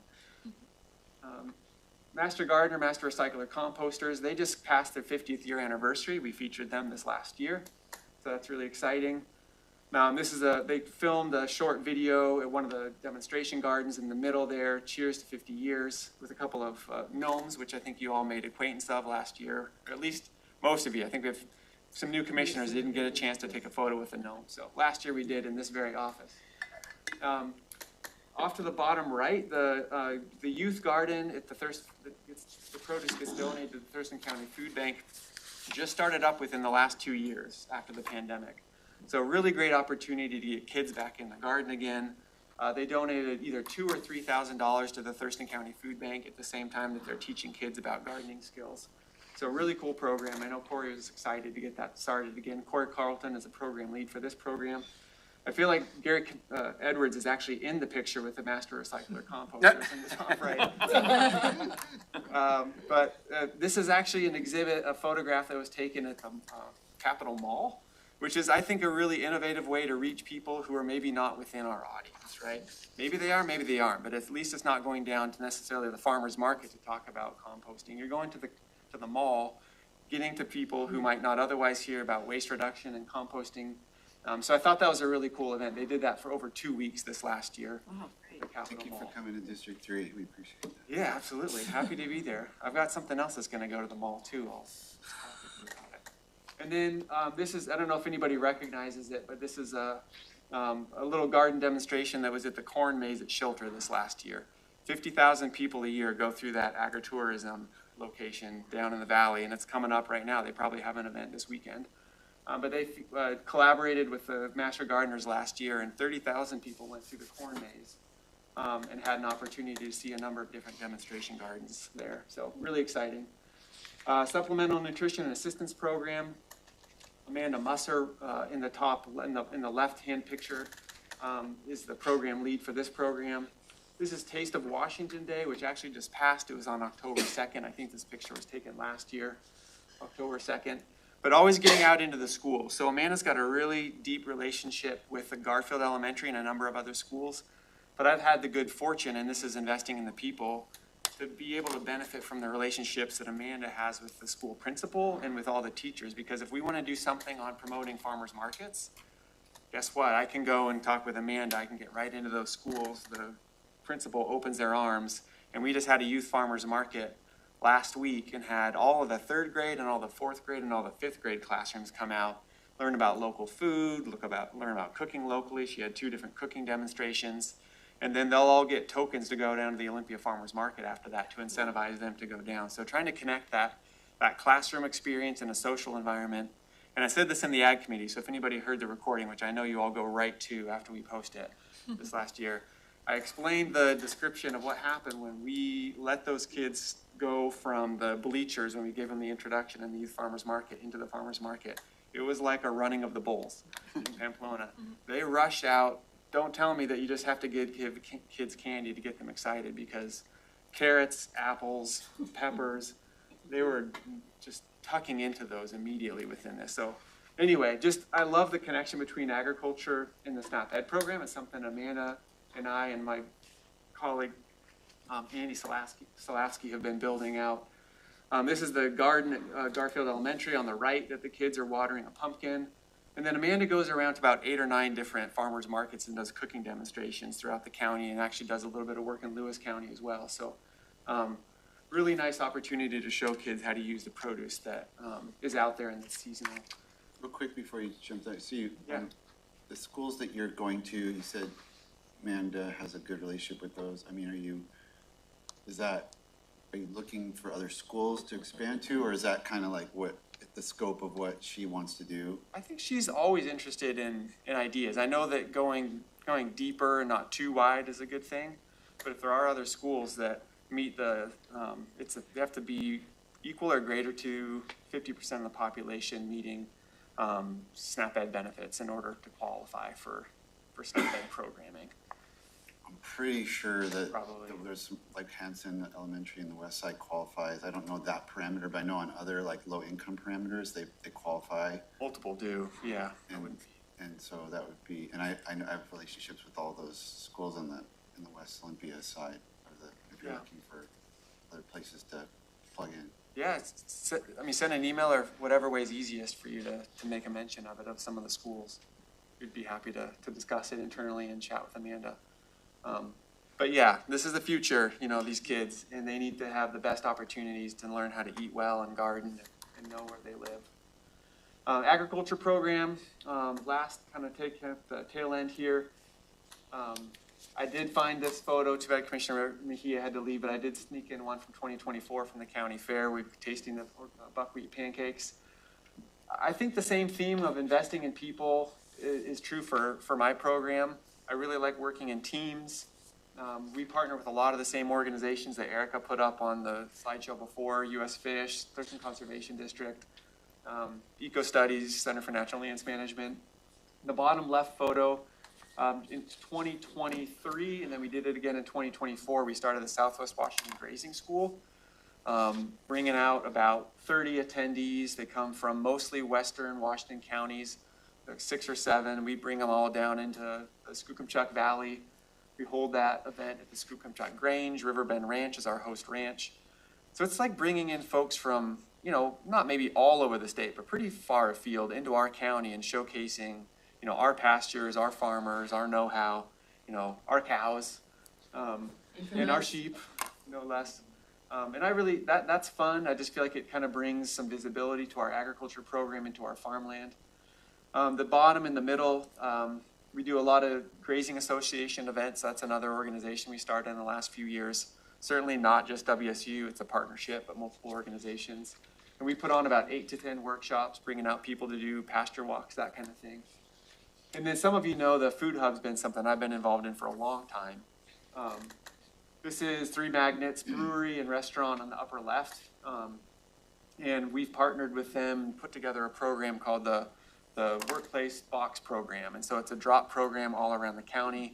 Master Gardener, Master Recycler Composters, they just passed their 50th year anniversary. We featured them this last year, so that's really exciting. They filmed a short video at one of the demonstration gardens in the middle there, Cheers to 50 Years, with a couple of gnomes, which I think you all made acquaintance of last year, or at least most of you. I think we have some new commissioners that didn't get a chance to take a photo with a gnome. So last year we did in this very office. Off to the bottom right, the youth garden at the produce gets donated to the Thurston County Food Bank. Just started up within the last 2 years after the pandemic. So really great opportunity to get kids back in the garden again. They donated either $2,000 or $3,000 to the Thurston County Food Bank at the same time that they're teaching kids about gardening skills. So really cool program. I know Corey was excited to get that started again. Corey Carlton is a program lead for this program. I feel like Gary Edwards is actually in the picture with the Master Recycler Composters in the top right. But this is actually an exhibit, a photograph that was taken at the Capitol Mall which is, I think, a really innovative way to reach people who are maybe not within our audience, right? Maybe they are, maybe they aren't, but at least it's not going down to necessarily the farmer's market to talk about composting. You're going to the mall, getting to people who might not otherwise hear about waste reduction and composting. So I thought that was a really cool event. They did that for over 2 weeks this last year. Oh, great. Thank you for coming to District 3. We appreciate that. Yeah, absolutely. Happy to be there. I've got something else that's going to go to the mall too. I'll talk with you about it. And then this is, I don't know if anybody recognizes it, but this is a little garden demonstration that was at the corn maze at Shilter this last year. 50,000 people a year go through that agritourism location down in the valley, and it's coming up right now. They probably have an event this weekend. But they collaborated with the Master Gardeners last year, and 30,000 people went through the corn maze and had an opportunity to see a number of different demonstration gardens there. So really exciting. Supplemental Nutrition and Assistance Program. Amanda Musser in the left-hand picture is the program lead for this program. This is Taste of Washington Day, which actually just passed. It was on October 2nd. I think this picture was taken last year, October 2nd. But always getting out into the schools. So Amanda's got a really deep relationship with the Garfield Elementary and a number of other schools. But I've had the good fortune, and this is investing in the people, to be able to benefit from the relationships that Amanda has with the school principal and with all the teachers. Because if we want to do something on promoting farmers markets, guess what? I can go and talk with Amanda. I can get right into those schools. The principal opens their arms. And we just had a youth farmers market last week and had all of the 3rd grade and all the 4th grade and all the 5th grade classrooms come out, learn about local food, learn about cooking locally. She had 2 different cooking demonstrations. And then they'll all get tokens to go down to the Olympia Farmers Market after that to incentivize them to go down. So trying to connect that classroom experience in a social environment. And I said this in the Ag Committee, so if anybody heard the recording, which I know you all go right to after we post it this last year, I explained the description of what happened when we let those kids go from the bleachers when we gave them the introduction in the Youth Farmers Market into the Farmers Market. It was like a running of the bulls in Pamplona. They rush out. Don't tell me that you just have to give kids candy to get them excited, because carrots, apples, peppers, they were just tucking into those immediately within this. So anyway, I love the connection between agriculture and the SNAP Ed program. It's something Amanda and I and my colleague Andy Salasky have been building out. This is the garden at Garfield Elementary on the right that the kids are watering a pumpkin. And then Amanda goes around to about 8 or 9 different farmers markets and does cooking demonstrations throughout the county, and actually does a little bit of work in Lewis County as well. So really nice opportunity to show kids how to use the produce that is out there and that's seasonal. Real quick before you jump there, so Yeah. The schools that you're going to, you said Amanda has a good relationship with those. I mean, are you looking for other schools to expand to, or is that kind of like what the scope of what she wants to do? I think she's always interested in ideas. I know that going deeper and not too wide is a good thing, but if there are other schools that meet they have to be equal or greater to 50% of the population meeting SNAP Ed benefits in order to qualify for SNAP Ed programming. I'm pretty sure that there's like Hanson Elementary in the west side qualifies. I don't know that parameter, but I know on other like low income parameters, they qualify. Multiple do, yeah. And so that would be, and I have relationships with all those schools in the West Olympia side if you're looking for other places to plug in. Yeah, send an email or whatever way is easiest for you to make a mention of it, of some of the schools. We'd be happy to discuss it internally and chat with Amanda. But yeah, this is the future, these kids, and they need to have the best opportunities to learn how to eat well and garden and know where they live. Agriculture program, last kind of take the tail end here. I did find this photo, too bad Commissioner Mejia had to leave, but I did sneak in one from 2024 from the county fair. We're tasting the buckwheat pancakes. I think the same theme of investing in people is true for my program. I really like working in teams. We partner with a lot of the same organizations that Erica put up on the slideshow before: U.S. Fish, Thurston Conservation District, Eco Studies, Center for Natural Lands Management. The bottom left photo, in 2023, and then we did it again in 2024, we started the Southwest Washington Grazing School, bringing out about 30 attendees. They come from mostly Western Washington counties, there's 6 or 7. We bring them all down into the Skookumchuck Valley. We hold that event at the Skookumchuck Grange. Riverbend Ranch is our host ranch. So it's like bringing in folks from, you know, not maybe all over the state, but pretty far afield into our county and showcasing, you know, our pastures, our farmers, our know-how, you know, our cows, and our sheep, no less. And I really, that's fun. I just feel like it kind of brings some visibility to our agriculture program and to our farmland. The bottom in the middle, we do a lot of grazing association events. That's another organization we started in the last few years. Certainly not just WSU, it's a partnership, but multiple organizations. And we put on about 8 to 10 workshops, bringing out people to do pasture walks, that kind of thing. And then some of you know the food hub's been something I've been involved in for a long time. This is Three Magnets Brewery and Restaurant on the upper left. And we've partnered with them, put together a program called the Workplace Box Program. And so it's a drop program all around the county.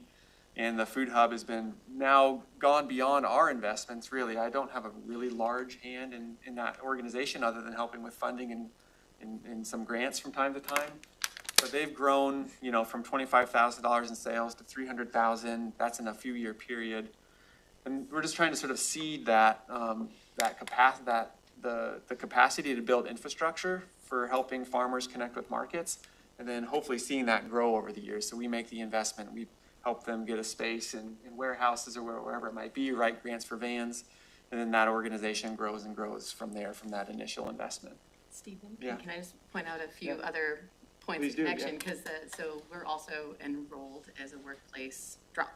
And the food hub has been now gone beyond our investments, really. I don't have a really large hand in that organization other than helping with funding and some grants from time to time. But they've grown, you know, from $25,000 in sales to $300,000. That's in a few year period. And we're just trying to sort of seed that, the capacity to build infrastructure for helping farmers connect with markets, and then hopefully seeing that grow over the years. So we make the investment, we help them get a space in warehouses or wherever it might be, write grants for vans, and then that organization grows and grows from there, from that initial investment. Stephen, Yeah. can I just point out a few other points Please of do, connection? yeah. Because so we're also enrolled as a workplace drop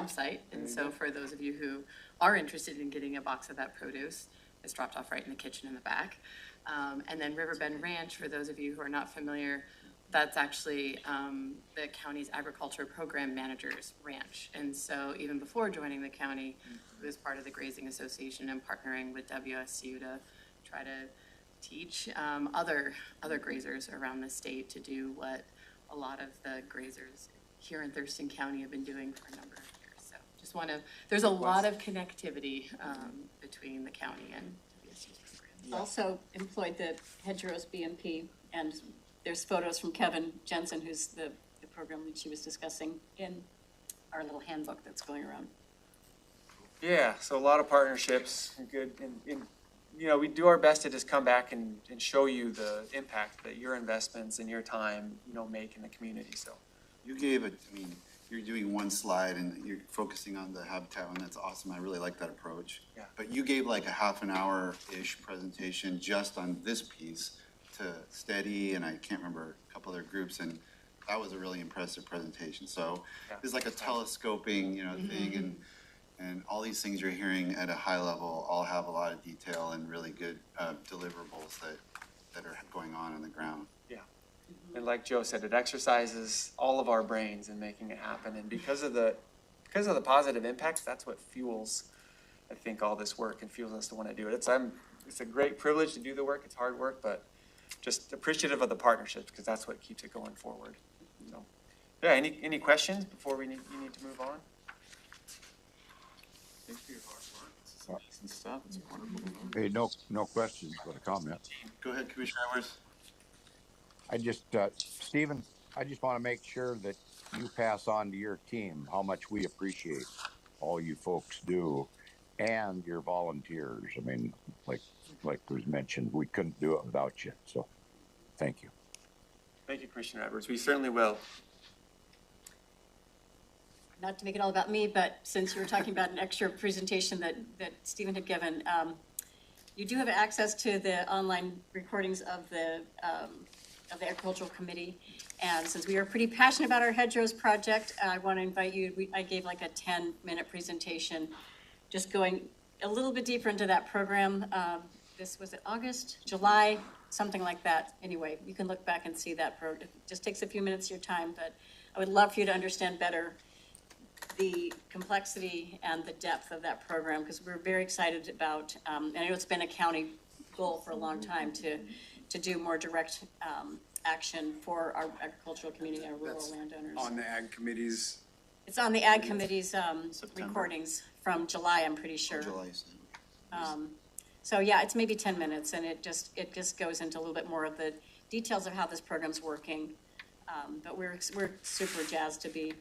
site. And so for those of you who are interested in getting a box of that produce, it's dropped off right in the kitchen in the back. And then Riverbend Ranch, for those of you who are not familiar, that's actually the county's agriculture program manager's ranch. And so even before joining the county, it was part of the Grazing Association and partnering with WSU to try to teach other grazers around the state to do what a lot of the grazers here in Thurston County have been doing for a number of years. So just want to, there's a lot of connectivity between the county and WSU's program. Also employed the Hedgerows BMP, and there's photos from Kevin Jensen, who's the program that she was discussing in our little handbook that's going around. Yeah, so a lot of partnerships, good, and you know, we do our best to just come back and show you the impact that your investments and your time, you know, make in the community. So You gave it, I mean, you're doing one slide and you're focusing on the habitat, and that's awesome. I really like that approach. Yeah. But you gave like a half an hour-ish presentation just on this piece to Steady, and I can't remember a couple other groups, and that was a really impressive presentation. So it's like a telescoping, you know, thing, and all these things you're hearing at a high level all have a lot of detail and really good deliverables that are going on the ground. yeah, and like Joe said, it exercises all of our brains in making it happen. And because of the positive impacts, that's what fuels, I think, all this work and fuels us to want to do it. It's a great privilege to do the work. It's hard work, but just appreciative of the partnerships because that's what keeps it going forward. So, yeah, any questions before you need to move on? Thanks for your hard work. This is amazing stuff. It's wonderful. Hey, no questions, but a comment. Go ahead, Commissioner Edwards. I just, Stephen, I just want to make sure that you pass on to your team how much we appreciate all you folks do and your volunteers. I mean, like was mentioned, we couldn't do it without you. So thank you. Thank you, Commissioner Edwards. We certainly will. Not to make it all about me, but since you were talking about an extra presentation that Stephen had given, you do have access to the online recordings of the Agricultural Committee. And since we are pretty passionate about our Hedgerows project, I want to invite you, I gave like a 10-minute presentation, just going a little bit deeper into that program. This was it August, July, something like that. Anyway, you can look back and see that program. It just takes a few minutes of your time, but I would love for you to understand better the complexity and the depth of that program, because we're very excited about, and I know it's been a county goal for a long time to do more direct action for our agricultural community, our rural landowners. On the ag committees. It's on the ag committee's recordings from July, I'm pretty sure. July. So yeah, it's maybe 10 minutes, and it just goes into a little bit more of the details of how this program's working. But we're super jazzed to be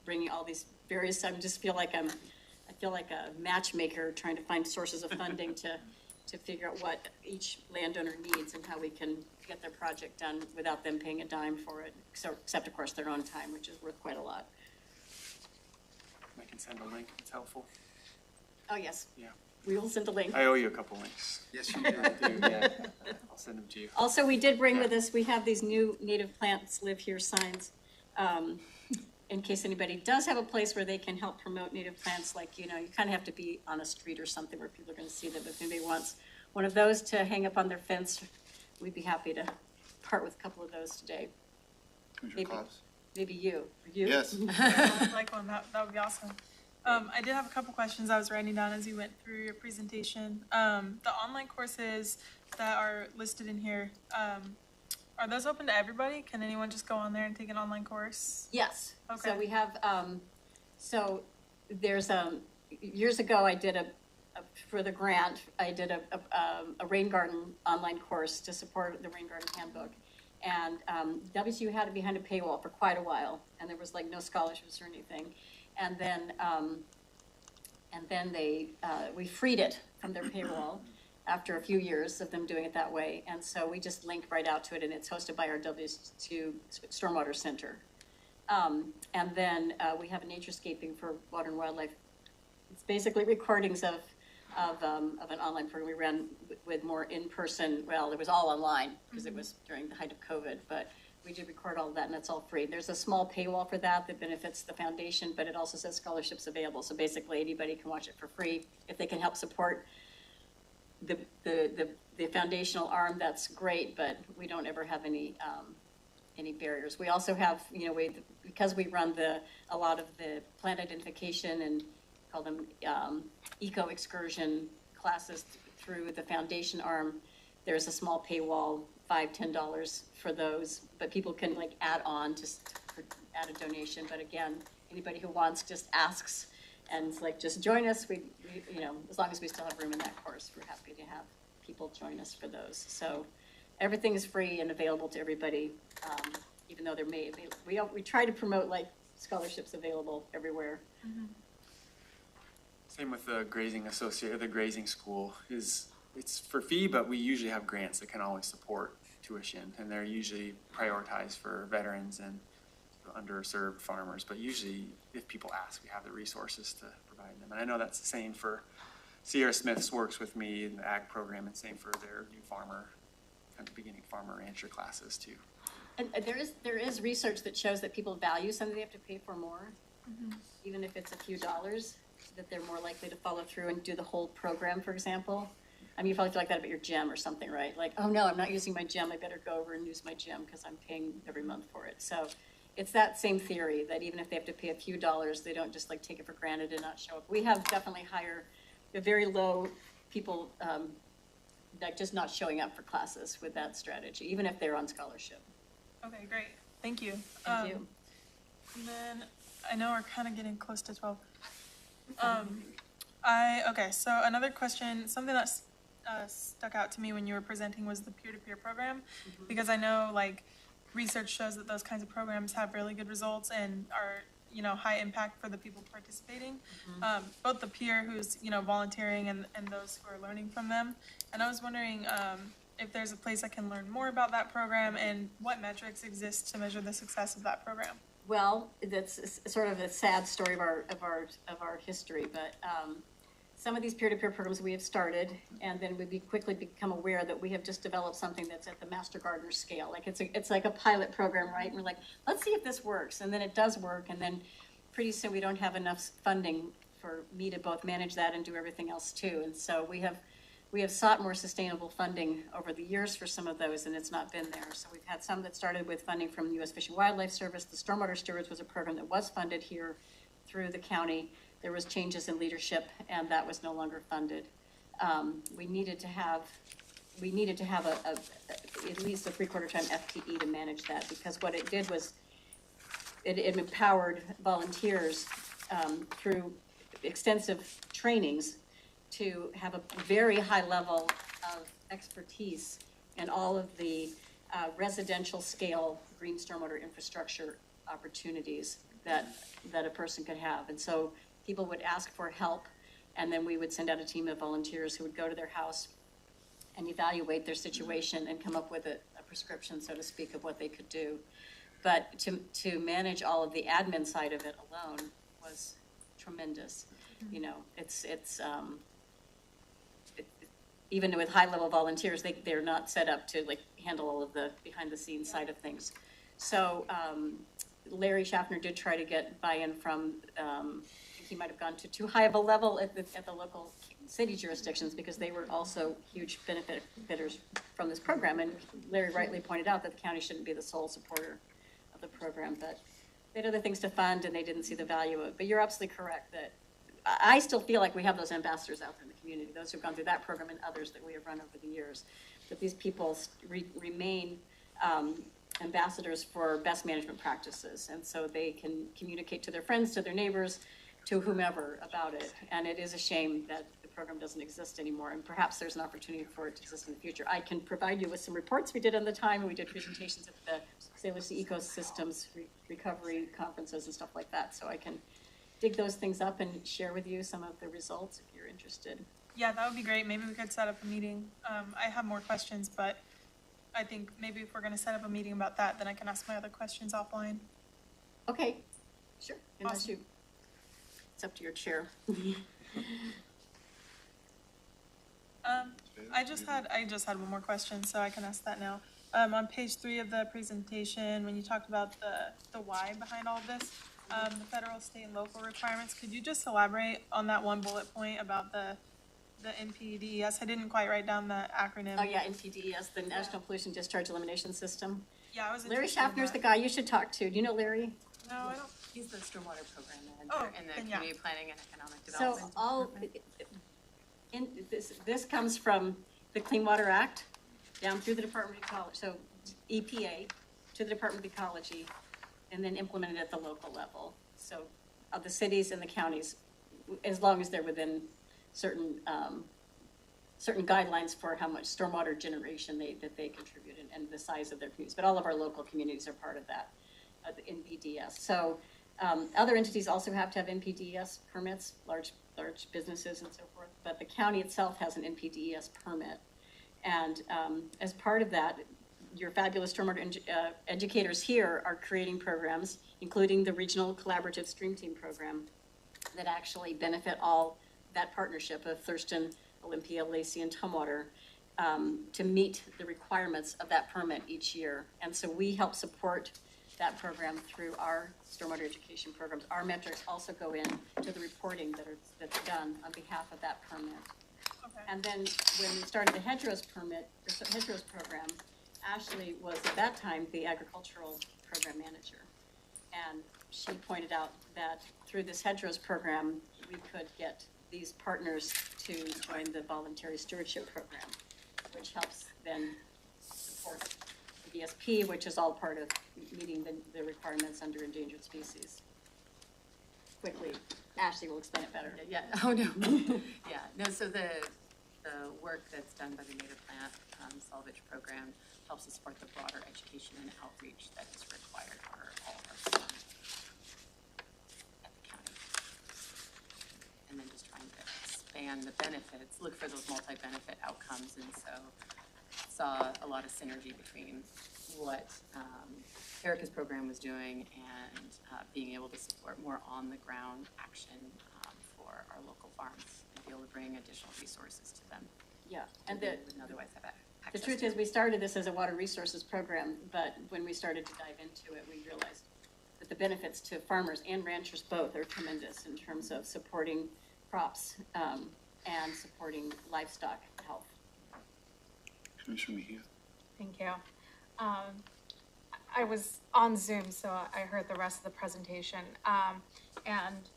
bringing all these various, I feel like a matchmaker trying to find sources of funding to figure out what each landowner needs and how we can get their project done without them paying a dime for it, except of course their own time, which is worth quite a lot. I can send a link if it's helpful. Oh, yes. Yeah. We will send a link. I owe you a couple links. Yes, you do. Yeah. I'll send them to you. Also, we did bring with us, we have these new native plants live here signs. In case anybody does have a place where they can help promote native plants, like, you kind of have to be on a street or something where people are going to see them. If anybody wants one of those to hang up on their fence, we'd be happy to part with a couple of those today. Maybe you. Yes. I'd like one, that would be awesome. I did have a couple questions I was writing down as you went through your presentation. The online courses that are listed in here, are those open to everybody? Can anyone just go on there and take an online course? Yes. Okay. So we have, so there's, years ago I did for the grant, I did a rain garden online course to support the rain garden handbook. And WSU had it behind a paywall for quite a while, and there was like no scholarships or anything. And then we freed it from their paywall after a few years of them doing it that way. And so we just linked right out to it, and it's hosted by our WSU Stormwater Center. And then we have a naturescaping for water and wildlife. It's basically recordings of an online program we ran with more in-person. Well, it was all online because it was during the height of COVID, but we did record all of that, and it's all free. There's a small paywall for that benefits the foundation, but it also says scholarships available. So basically anybody can watch it for free. If they can help support the foundational arm, that's great, but we don't ever have any barriers. We also have, because we run a lot of the plant identification and call them eco excursion classes through the foundation arm, there's a small paywall, $5, $10 for those, but people can add on add a donation. But again, anybody who wants just asks, and it's just join us. We as long as we still have room in that course, we're happy to have people join us for those. So everything is free and available to everybody, even though we try to promote scholarships available everywhere. Mm-hmm. Same with the grazing associate, or the grazing school it's for fee, but we usually have grants that can always support tuition, and they're usually prioritized for veterans and underserved farmers. But usually, if people ask, we have the resources to provide them. And I know that's the same for Sierra Smith's works with me in the ag program, and same for their new farmer, kind of beginning farmer rancher classes too. And there is research that shows that people value something they have to pay for more, even if it's a few dollars, that they're more likely to follow through and do the whole program, for example. I mean, you probably feel like that about your gym or something, right? Like, oh no, I'm not using my gym. I better go over and use my gym because I'm paying every month for it. So it's that same theory that even if they have to pay a few dollars, they don't just take it for granted and not show up. We have definitely very low people just not showing up for classes with that strategy, even if they're on scholarship. Okay, great. Thank you. Thank you. And then I know we're kind of getting close to 12. So another question, something that stuck out to me when you were presenting was the peer-to-peer program, because I know research shows that those kinds of programs have really good results and are high impact for the people participating, both the peer who's volunteering and those who are learning from them. And I was wondering if there's a place I can learn more about that program and what metrics exist to measure the success of that program. Well, that's sort of a sad story of our history, but some of these peer-to-peer programs we have started, and then we quickly become aware that we have just developed something that's at the Master Gardener scale. It's like a pilot program, right? And we're like, let's see if this works, and then it does work, and then pretty soon we don't have enough funding for me to both manage that and do everything else too. And so we have sought more sustainable funding over the years for some of those, and it's not been there. So we've had some that started with funding from the U.S. Fish and Wildlife Service. The Stormwater Stewards was a program that was funded here through the county. There was changes in leadership, and that was no longer funded. We needed to have at least a 3/4 time FTE to manage that, because what it did was it empowered volunteers through extensive trainings to have a very high level of expertise in all of the residential scale green stormwater infrastructure opportunities that a person could have. And so people would ask for help, and then we would send out a team of volunteers who would go to their house and evaluate their situation and come up with a prescription, so to speak, of what they could do. But to manage all of the admin side of it alone was tremendous. You know, even with high-level volunteers, they're not set up to like handle all of the behind-the-scenes side of things. So Larry Schaffner did try to get buy-in from, I think he might have gone to too high of a level at the local city jurisdictions, because they were also huge benefiters from this program. And Larry rightly pointed out that the county shouldn't be the sole supporter of the program, but they had other things to fund and they didn't see the value of it. But you're absolutely correct that I still feel like we have those ambassadors out there in the community, those who've gone through that program and others that we have run over the years, that these people remain ambassadors for best management practices. And so they can communicate to their friends, to their neighbors, to whomever about it. And it is a shame that the program doesn't exist anymore, and perhaps there's an opportunity for it to exist in the future. I can provide you with some reports we did on the time. We did presentations at the Sailor Sea Ecosystems recovery conferences and stuff like that. So I can dig those things up and share with you some of the results if you're interested. Yeah, that would be great. Maybe we could set up a meeting. I have more questions, but I think maybe if we're going to set up a meeting about that, then I can ask my other questions offline. Okay, sure. Unless Awesome. It's up to your chair. I just had one more question, so I can ask that now. On page 3 of the presentation, when you talked about the why behind all of this, the federal, state, and local requirements, could you just elaborate on that one bullet point about the NPDES? I didn't quite write down the acronym. Oh yeah, NPDES, the National Pollution Discharge Elimination System. Yeah, I was Larry interested in Schaffner's the that. guy you should talk to. Do you know Larry? No, I don't. He's the stormwater program Oh, manager in the then yeah. community planning and economic So development. this comes from the Clean Water Act down through the Department of Ecology, so EPA to the Department of Ecology, and then implemented at the local level. So the cities and the counties, as long as they're within certain guidelines for how much stormwater generation that they contribute and the size of their communities. But all of our local communities are part of that, the NPDES. So other entities also have to have NPDES permits, large businesses and so forth. But the county itself has an NPDES permit. And as part of that, your fabulous stormwater educators here are creating programs, including the Regional Collaborative Stream Team program, that actually benefit all that partnership of Thurston, Olympia, Lacey, and Tumwater to meet the requirements of that permit each year. And so we help support that program through our stormwater education programs. Our metrics also go in to the reporting that's done on behalf of that permit. Okay. And then when we started the hedgerows program, Ashley was at that time the agricultural program manager. And she pointed out that through this hedgerows program, we could get these partners to join the voluntary stewardship program, which helps then support the VSP, which is all part of meeting the requirements under endangered species. Quickly, Ashley will explain it better. Yeah, oh no. Yeah, no, so the work that's done by the Native Plant Salvage Program helps to support the broader education and outreach that is required for all of our farms at the county. And then just trying to expand the benefits, look for those multi-benefit outcomes, and so saw a lot of synergy between what Erica's program was doing and being able to support more on-the-ground action for our local farms and be able to bring additional resources to them. Yeah, and that they wouldn't otherwise have the access truth to. is, we started this as a water resources program, but when we started to dive into it, we realized that the benefits to farmers and ranchers both are tremendous in terms of supporting crops and supporting livestock health. Commissioner Mejia. Thank you. I was on Zoom, so I heard the rest of the presentation. And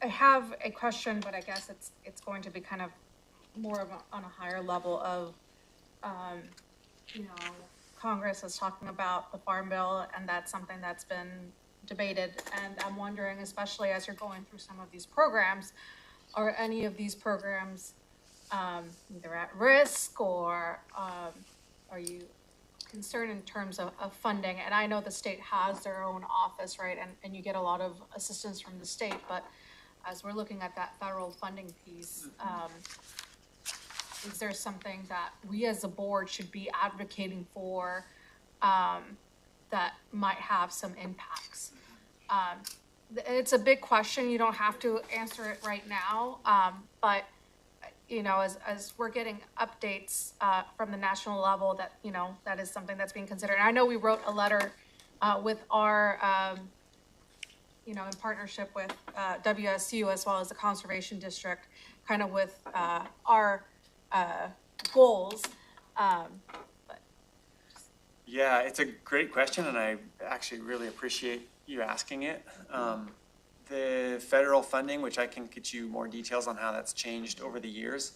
I have a question, but I guess it's going to be kind of more of on a higher level of, Congress is talking about the Farm Bill, and that's something that's been debated. And I'm wondering, especially as you're going through some of these programs, are any of these programs either at risk or are you concern in terms of funding, and I know the state has their own office, right, and you get a lot of assistance from the state, but as we're looking at that federal funding piece, is there something that we as a board should be advocating for, that might have some impacts? It's a big question, you don't have to answer it right now, but you know, as we're getting updates from the national level, that, you know, that is something that's being considered. And I know we wrote a letter with our, you know, in partnership with WSU as well as the Conservation District, kind of with our goals. Yeah, it's a great question, and I actually really appreciate you asking it. The federal funding, which I can get you more details on how that's changed over the years.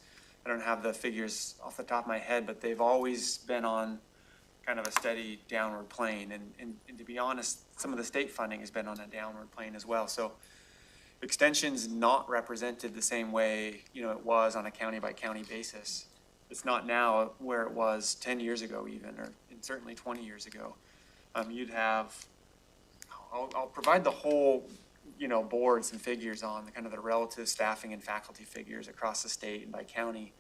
I don't have the figures off the top of my head, but they've always been on kind of a steady downward plane. And to be honest, some of the state funding has been on a downward plane as well. So extension's not represented the same way, you know, it was on a county by county basis. It's not now where it was 10 years ago even, or certainly 20 years ago. You'd have, I'll provide the whole, you know, board some figures on the kind of the relative staffing and faculty figures across the state and by county.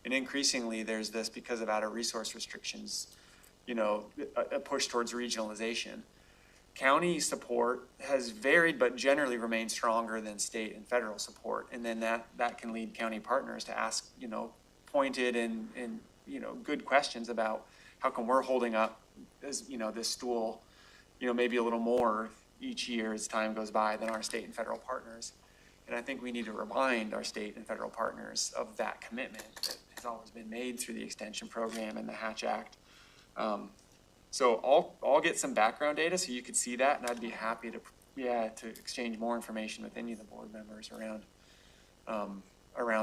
And increasingly there's this, because of outer resource restrictions, you know, a push towards regionalization. County support has varied, but generally remained stronger than state and federal support. And then that can lead county partners to ask, you know, pointed and you know, good questions about how come we're holding up, as you know, this stool, you know, maybe a little more each year as time goes by than our state and federal partners. And I think we need to remind our state and federal partners of that commitment that has always been made through the extension program and the Hatch Act. So I'll get some background data so you could see that, and I'd be happy to exchange more information with any of the board members around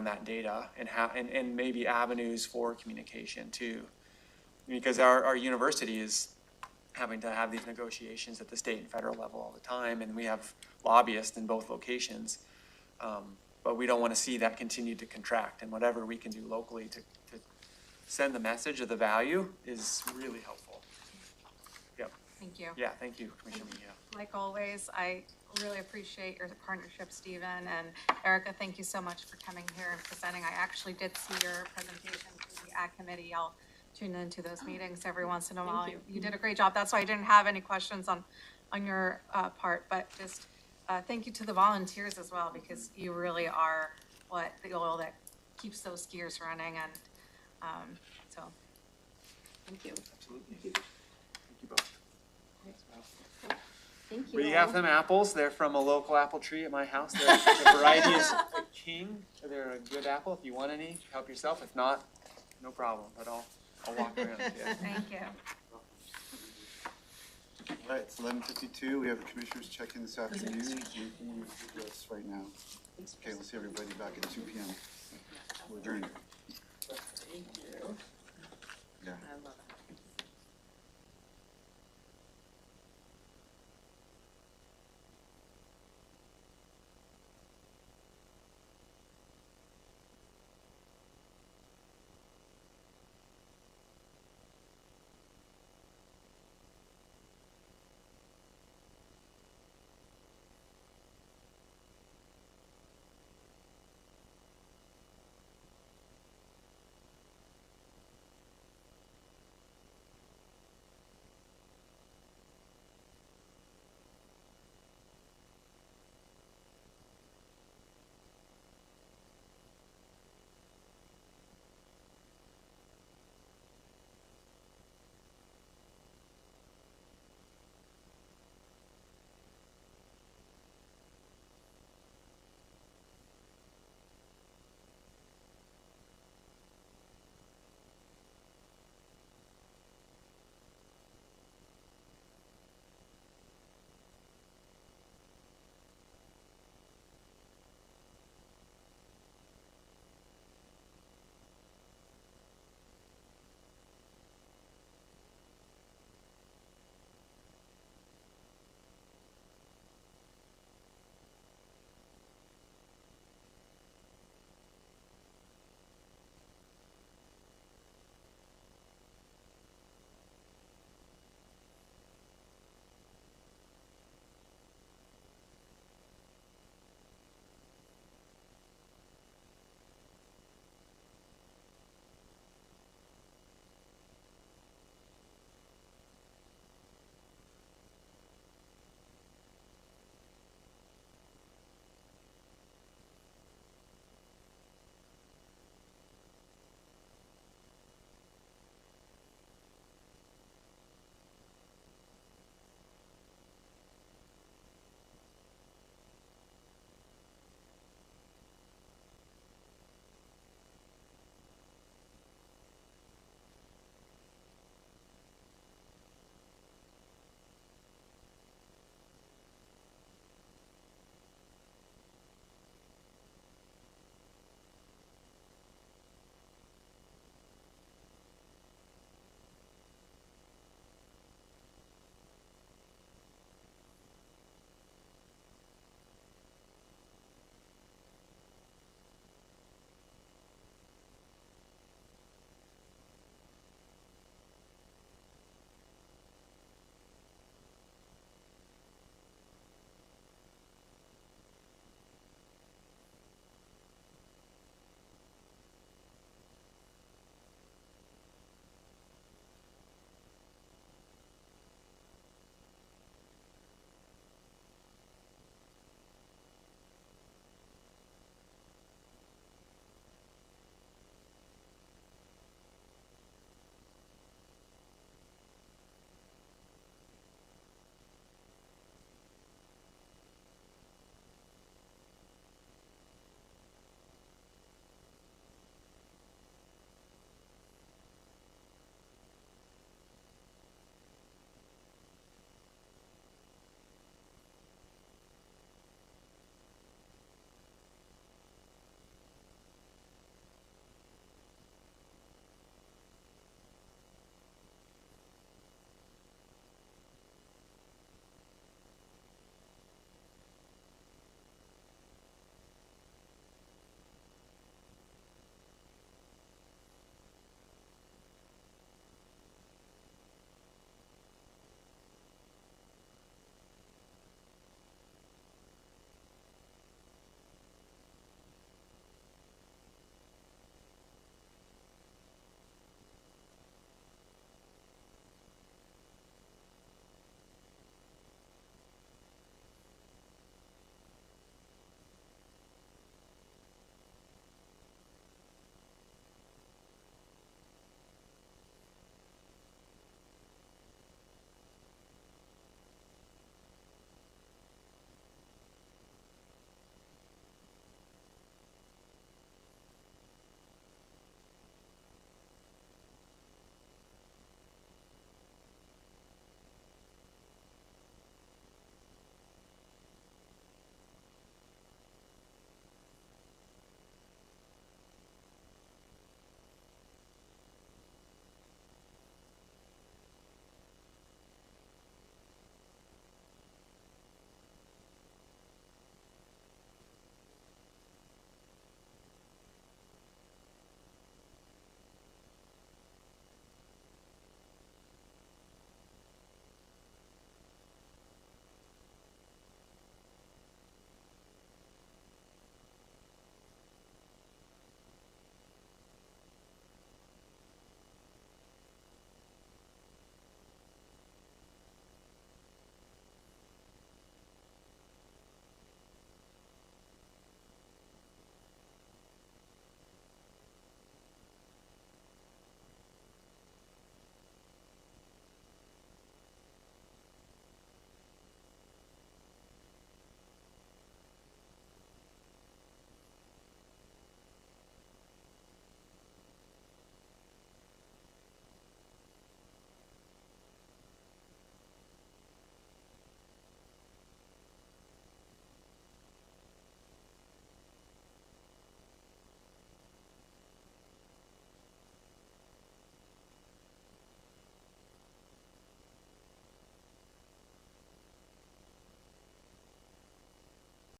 that data and maybe avenues for communication too. Because our university is having to have these negotiations at the state and federal level all the time, and we have lobbyists in both locations. But we don't want to see that continue to contract, and whatever we can do locally to send the message of the value is really helpful. Yep. Thank you. Yeah, thank you, Commissioner Mejia. Like always, I really appreciate your partnership, Stephen, and Erica, thank you so much for coming here and presenting. I actually did see your presentation to the Ag Committee. I'll tune into those meetings every once in a while. You did a great job. That's why I didn't have any questions on your part, but just thank you to the volunteers as well, because you really are the oil that keeps those gears running. And so thank you. Absolutely. Thank you both. Thank you. We have them apples. They're from a local apple tree at my house. The variety is a king. They're a good apple. If you want any, help yourself. If not, no problem. But I'll walk around. Yeah. Thank you. All right, it's 11:52. We have the commissioners check-in this afternoon. Anything you can address right now? Okay, we'll see everybody back at 2 p.m. We're adjourned. Thank you. Yeah. I love it.